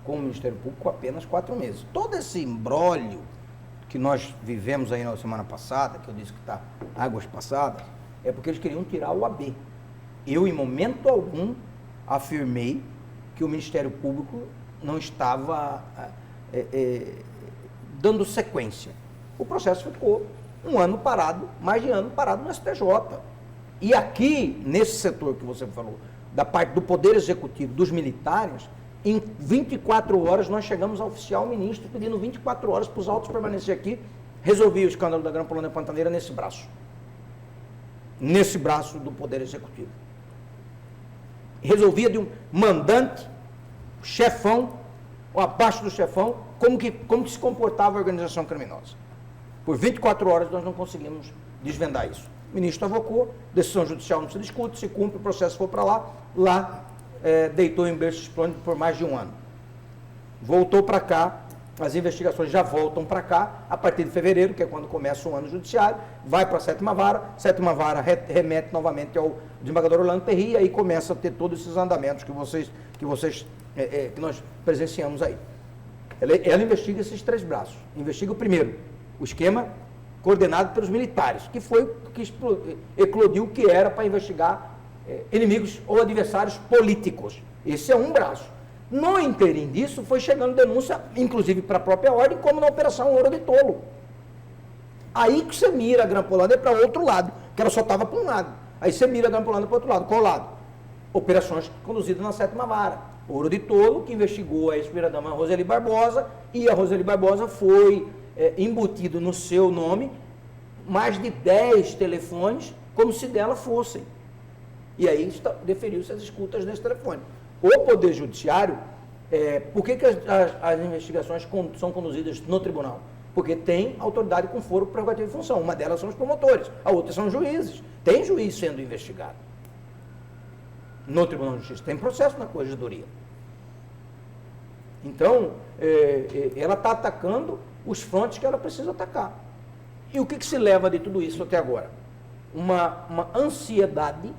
S5: com o Ministério Público apenas 4 meses. Todo esse imbróglio que nós vivemos aí na semana passada, que eu disse que está águas passadas, é porque eles queriam tirar o AB. Eu, em momento algum, afirmei que o Ministério Público não estava dando sequência. O processo ficou um ano parado, mais de ano parado no STJ. E aqui, nesse setor que você falou, da parte do Poder Executivo, dos militares, em 24 horas nós chegamos ao oficial ministro pedindo 24 horas para os autos permanecer aqui, resolvi o escândalo da Grampolândia Pantaneira nesse braço do Poder Executivo. Resolvia de um mandante, chefão, ou abaixo do chefão, como que se comportava a organização criminosa. Por 24 horas nós não conseguimos desvendar isso. O ministro avocou, decisão judicial não se discute, se cumpre, o processo for para lá deitou em berço esplêndido por mais de um ano. Voltou para cá, as investigações já voltam para cá, a partir de fevereiro, que é quando começa o ano judiciário, vai para a 7ª vara remete novamente ao desembargador Orlando Perry, e aí começa a ter todos esses andamentos que nós presenciamos aí. Ela investiga esses 3 braços. Investiga o primeiro, o esquema coordenado pelos militares, que foi o que eclodiu o que era para investigar inimigos ou adversários políticos. Esse é um braço. No interim disso, foi chegando denúncia, inclusive para a própria ordem, como na Operação Ouro de Tolo. Aí que você mira a Grampolândia para o outro lado, que ela só estava para um lado. Aí você mira a Grampolândia para o outro lado. Qual lado? Operações conduzidas na 7ª vara. Ouro de Tolo, que investigou a ex-primeira-dama Roseli Barbosa, e a Roseli Barbosa foi embutido no seu nome mais de 10 telefones, como se dela fossem. E aí deferiu-se as escutas nesse telefone. O Poder Judiciário, por que as investigações são conduzidas no tribunal? Porque tem autoridade com foro, prerrogativa e função. Uma delas são os promotores, a outra são os juízes. Tem juiz sendo investigado no Tribunal de Justiça. Tem processo na Corregedoria. Então, ela está atacando os frontes que ela precisa atacar. E o que se leva de tudo isso até agora? Uma ansiedade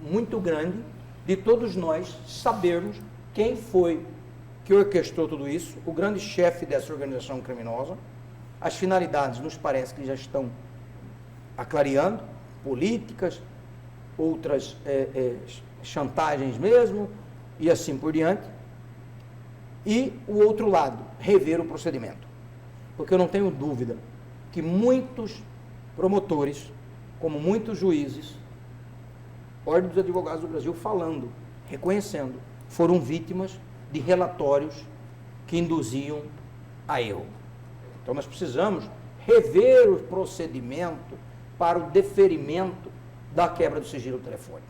S5: muito grande de todos nós sabermos quem foi que orquestrou tudo isso, o grande chefe dessa organização criminosa. As finalidades nos parece que já estão aclareando, políticas, outras chantagens mesmo, e assim por diante. E o outro lado, rever o procedimento. Porque eu não tenho dúvida que muitos promotores, como muitos juízes, Ordem dos Advogados do Brasil falando, reconhecendo, foram vítimas de relatórios que induziam a erro. Então nós precisamos rever o procedimento para o deferimento da quebra do sigilo telefônico.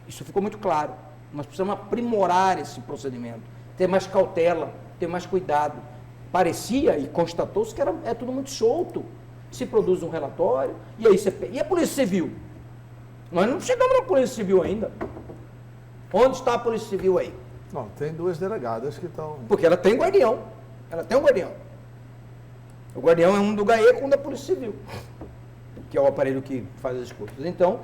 S5: Isso ficou muito claro. Nós precisamos aprimorar esse procedimento, ter mais cautela, ter mais cuidado. Parecia e constatou-se que é tudo muito solto. se produz um relatório, e aí e a Polícia Civil? Nós não chegamos na Polícia Civil ainda. Onde está a Polícia Civil aí?
S4: Não, tem 2 delegadas que estão...
S5: Porque ela tem guardião. Ela tem um guardião. O guardião é um do GAECO, um da Polícia Civil, que é o aparelho que faz as escutas. Então,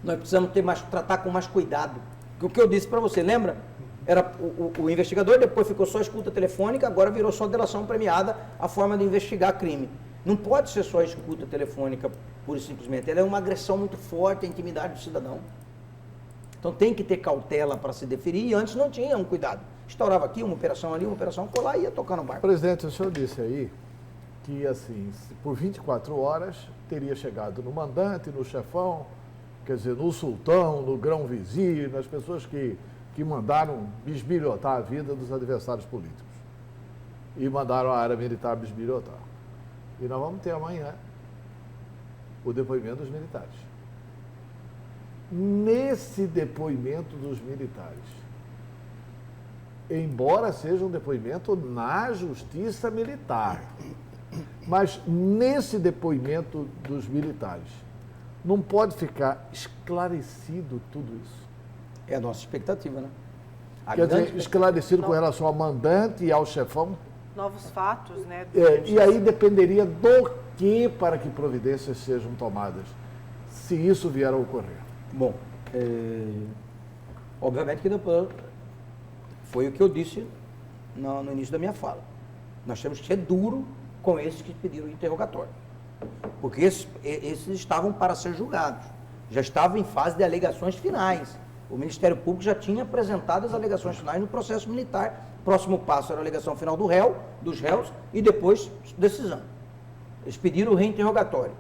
S5: nós precisamos tratar com mais cuidado. O que eu disse para você, lembra? Era o investigador, depois ficou só escuta telefônica, agora virou só delação premiada, a forma de investigar crime. Não pode ser só escuta telefônica, pura e simplesmente. Ela é uma agressão muito forte à intimidade do cidadão. Então tem que ter cautela para se deferir, e antes não tinha um cuidado. Estourava aqui, uma operação ali, uma operação colar, e ia tocar no barco.
S4: Presidente, o senhor disse aí que, assim, por 24 horas teria chegado no mandante, no chefão, quer dizer, no sultão, no grão-vizir, nas pessoas que mandaram bisbilhotar a vida dos adversários políticos. E mandaram a área militar bisbilhotar. E nós vamos ter amanhã o depoimento dos militares. Nesse depoimento dos militares, embora seja um depoimento na justiça militar, mas nesse depoimento dos militares, não pode ficar esclarecido tudo isso.
S5: É a nossa expectativa, né?
S4: Quer dizer, esclarecido com relação ao mandante e ao chefão.
S1: Novos fatos, né?
S4: E aí dependeria do que para que providências sejam tomadas, se isso vier a ocorrer.
S5: Bom, obviamente que depois foi o que eu disse no início da minha fala. Nós temos que ser duro com esses que pediram interrogatório. Porque esses estavam para ser julgados. Já estavam em fase de alegações finais. O Ministério Público já tinha apresentado as alegações finais no processo militar. Próximo passo era a alegação final dos réus, e depois decisão. Eles pediram o reinterrogatório.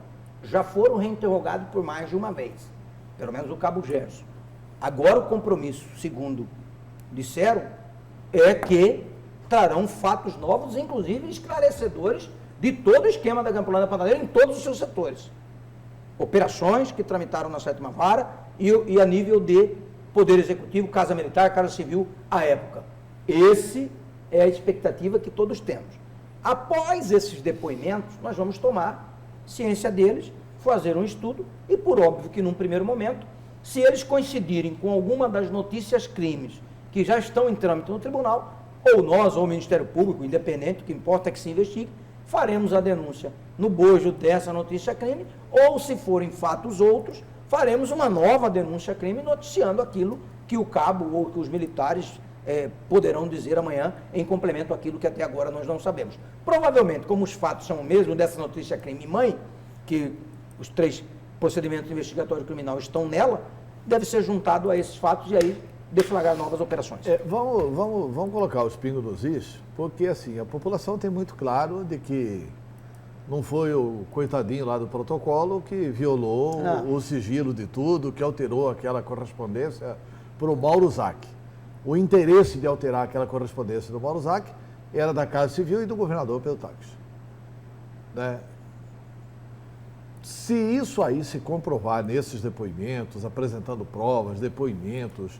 S5: Já foram reinterrogados por mais de uma vez. Pelo menos o cabo Gerson. Agora o compromisso, segundo disseram, é que trarão fatos novos, inclusive esclarecedores, de todo o esquema da Campolândia Pantaneira em todos os seus setores. Operações que tramitaram na 7ª Vara e a nível de Poder Executivo, Casa Militar, Casa Civil, à época. Esse é a expectativa que todos temos. Após esses depoimentos, nós vamos tomar ciência deles, fazer um estudo e, por óbvio que num primeiro momento, se eles coincidirem com alguma das notícias crimes que já estão em trâmite no tribunal, ou nós, ou o Ministério Público, independente, o que importa é que se investigue, faremos a denúncia no bojo dessa notícia crime, ou se forem fatos outros, faremos uma nova denúncia crime noticiando aquilo que o cabo ou que os militares poderão dizer amanhã em complemento àquilo que até agora nós não sabemos. Provavelmente, como os fatos são o mesmo dessa notícia crime mãe, que os 3 procedimentos investigatórios criminais estão nela, deve ser juntado a esses fatos e aí deflagrar novas operações.
S4: Vamos colocar os pingos nos is, porque assim, a população tem muito claro de que não foi o coitadinho lá do protocolo que violou o sigilo de tudo, que alterou aquela correspondência para o Mauro Zac. O interesse de alterar aquela correspondência do Mauro Zac era da Casa Civil e do governador Pedro Taques. Né? Se isso aí se comprovar nesses depoimentos, apresentando provas, depoimentos,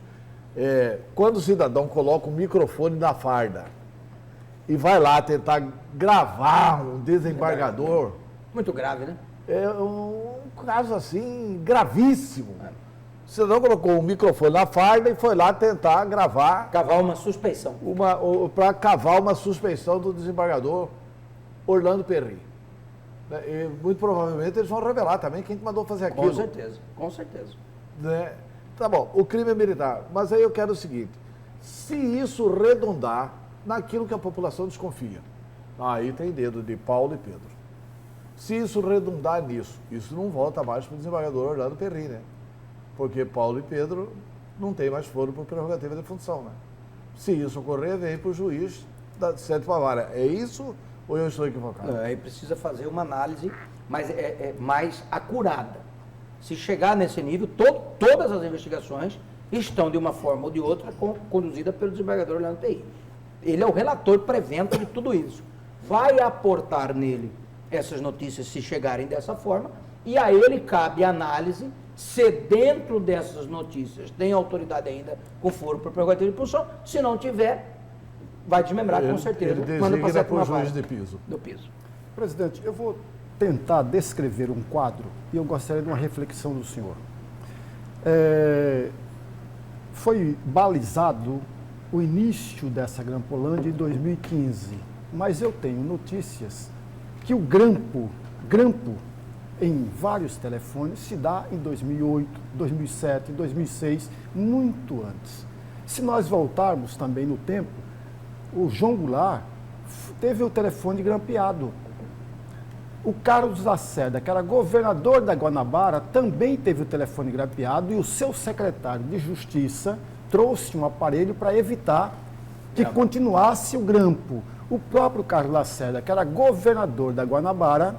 S4: quando o cidadão coloca o microfone na farda e vai lá tentar gravar um desembargador...
S5: Muito grave, né?
S4: É um caso assim, gravíssimo. O cidadão colocou o microfone na farda e foi lá tentar gravar...
S5: Cavar uma suspeição.
S4: Para cavar uma suspeição do desembargador Orlando Perry. E muito provavelmente eles vão revelar também quem mandou fazer aquilo.
S5: Com certeza, com certeza.
S4: Né? Tá bom, o crime é militar. Mas aí eu quero o seguinte, se isso redundar naquilo que a população desconfia, aí tem dedo de Paulo e Pedro. Se isso redundar nisso, isso não volta mais para o desembargador Orlando Perry, né? Porque Paulo e Pedro não tem mais foro por prerrogativa de função, né? Se isso ocorrer, vem para o juiz da 7ª Vara. É isso ou eu estou equivocado?
S5: Aí precisa fazer uma análise mais acurada. Se chegar nesse nível, todas as investigações estão, de uma forma ou de outra, conduzidas pelo desembargador Orlando Perry. Ele é o relator prevento de tudo isso. Vai aportar nele essas notícias se chegarem dessa forma, e a ele cabe a análise se dentro dessas notícias tem autoridade ainda com foro por prerrogativa de função. Se não tiver, vai desmembrar com certeza.
S4: Ele designa para o juiz de piso.
S5: Do piso.
S3: Presidente, eu vou tentar descrever um quadro e eu gostaria de uma reflexão do senhor. Foi balizado o início dessa Grampolândia em 2015, mas eu tenho notícias que o grampo em vários telefones se dá em 2008, 2007, 2006, muito antes. Se nós voltarmos também no tempo, o João Goulart teve o telefone grampeado. O Carlos Lacerda, que era governador da Guanabara, também teve o telefone grampeado e o seu secretário de Justiça trouxe um aparelho para evitar que continuasse o grampo. O próprio Carlos Lacerda, que era governador da Guanabara,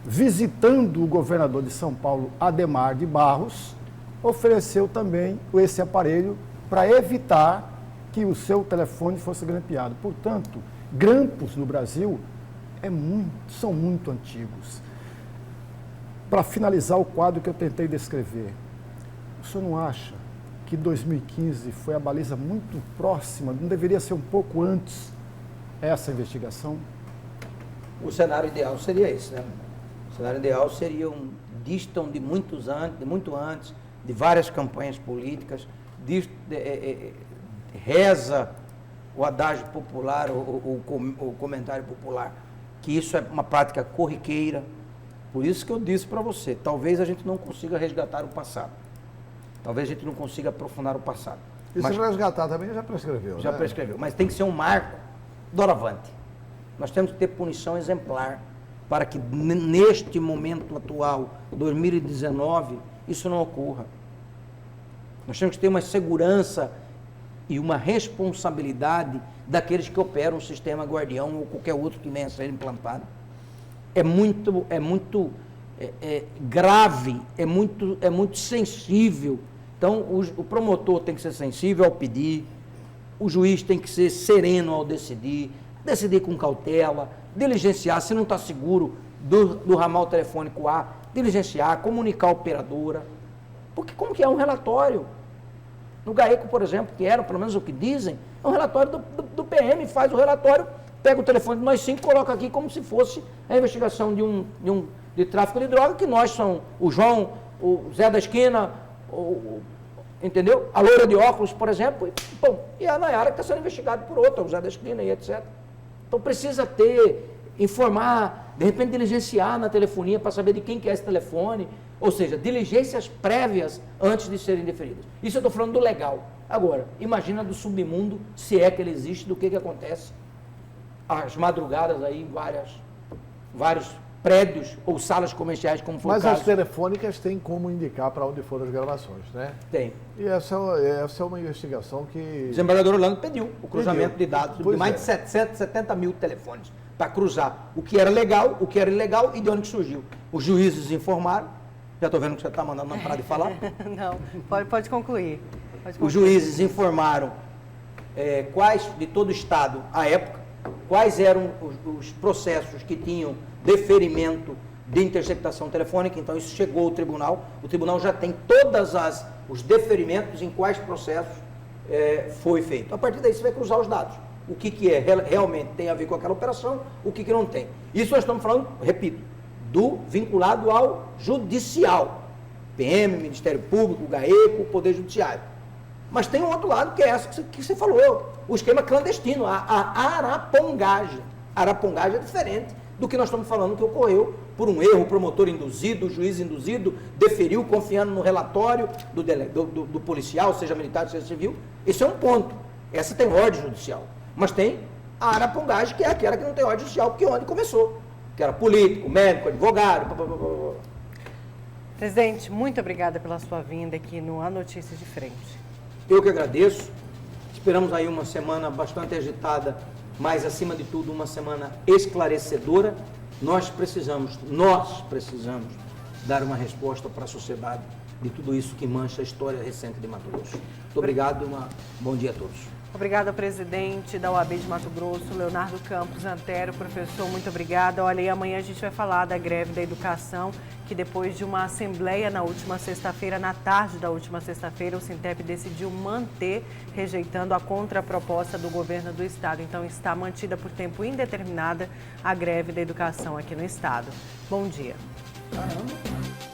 S3: visitando o governador de São Paulo, Adhemar de Barros, ofereceu também esse aparelho para evitar que o seu telefone fosse grampeado. Portanto, grampos no Brasil são muito antigos. Para finalizar o quadro que eu tentei descrever, o senhor não acha que 2015 foi a baliza muito próxima, não deveria ser um pouco antes essa investigação?
S5: O cenário ideal seria esse, né? O cenário ideal seria distam de muitos anos, de muito antes, de várias campanhas políticas, reza o adágio popular, o comentário popular, que isso é uma prática corriqueira. Por isso que eu disse para você, talvez a gente não consiga resgatar o passado. Talvez a gente não consiga aprofundar o passado.
S4: E se resgatar também já prescreveu,
S5: Já
S4: né?
S5: prescreveu, mas tem que ser um marco doravante. Nós temos que ter punição exemplar para que neste momento atual, 2019, isso não ocorra. Nós temos que ter uma segurança e uma responsabilidade daqueles que operam o sistema Guardião ou qualquer outro que venha a ser implantado. É muito grave, é muito sensível. Então, o promotor tem que ser sensível ao pedir, o juiz tem que ser sereno ao decidir com cautela, diligenciar, se não está seguro do ramal telefônico A, diligenciar, comunicar a operadora. Porque como que é um relatório? No GAECO, por exemplo, que era, pelo menos o que dizem, é um relatório do PM, faz o relatório, pega o telefone de nós 5, coloca aqui como se fosse a investigação de tráfico de droga, que nós somos o João, o Zé da Esquina, entendeu? A loira de óculos, por exemplo, e a Nayara que está sendo investigada por outra, o Zé da Esquina e etc. Então precisa informar, de repente diligenciar na telefonia para saber de quem que é esse telefone, ou seja, diligências prévias antes de serem deferidas. Isso eu estou falando do legal. Agora, imagina do submundo, se é que ele existe, do que acontece às madrugadas aí em vários prédios ou salas comerciais, como foi o caso.
S4: Mas as telefônicas têm como indicar para onde foram as gravações, né?
S5: Tem.
S4: E essa é uma investigação que...
S5: O desembargador Orlando pediu o cruzamento de dados de mais de 770 mil telefones para cruzar o que era legal, o que era ilegal e de onde que surgiu. Os juízes informaram. Já estou vendo que você está mandando não parar de falar.
S1: Não, pode concluir.
S5: Os juízes informaram quais, de todo o Estado, à época, quais eram os processos que tinham deferimento de interceptação telefônica. Então, isso chegou ao tribunal. O tribunal já tem todos os deferimentos em quais processos foi feito. A partir daí, você vai cruzar os dados. O que realmente tem a ver com aquela operação, o que não tem. Isso nós estamos falando, repito, vinculado ao judicial. PM, Ministério Público, GAECO, Poder Judiciário. Mas tem um outro lado, que é essa que você falou, o esquema clandestino, a arapongagem. A arapongagem é diferente do que nós estamos falando que ocorreu por um erro, o promotor induzido, o juiz induzido, deferiu confiando no relatório do policial, seja militar, seja civil. Esse é um ponto. Essa tem ordem judicial. Mas tem a arapongagem, que é aquela que não tem ordem judicial, porque onde começou. Que era político, médico, advogado.
S1: Presidente, muito obrigada pela sua vinda aqui no A Notícia de Frente.
S5: Eu que agradeço. Esperamos aí uma semana bastante agitada, mas acima de tudo uma semana esclarecedora. Nós precisamos dar uma resposta para a sociedade de tudo isso que mancha a história recente de Mato Grosso. Muito obrigado e bom dia a todos.
S1: Obrigada ao presidente da OAB de Mato Grosso, Leonardo Campos Antero. Professor, muito obrigada. Olha, e amanhã a gente vai falar da greve da educação, que depois de uma assembleia na última sexta-feira, na tarde da última sexta-feira, o Sintep decidiu manter, rejeitando a contraproposta do governo do estado. Então, está mantida por tempo indeterminado a greve da educação aqui no estado. Bom dia.
S5: Caramba.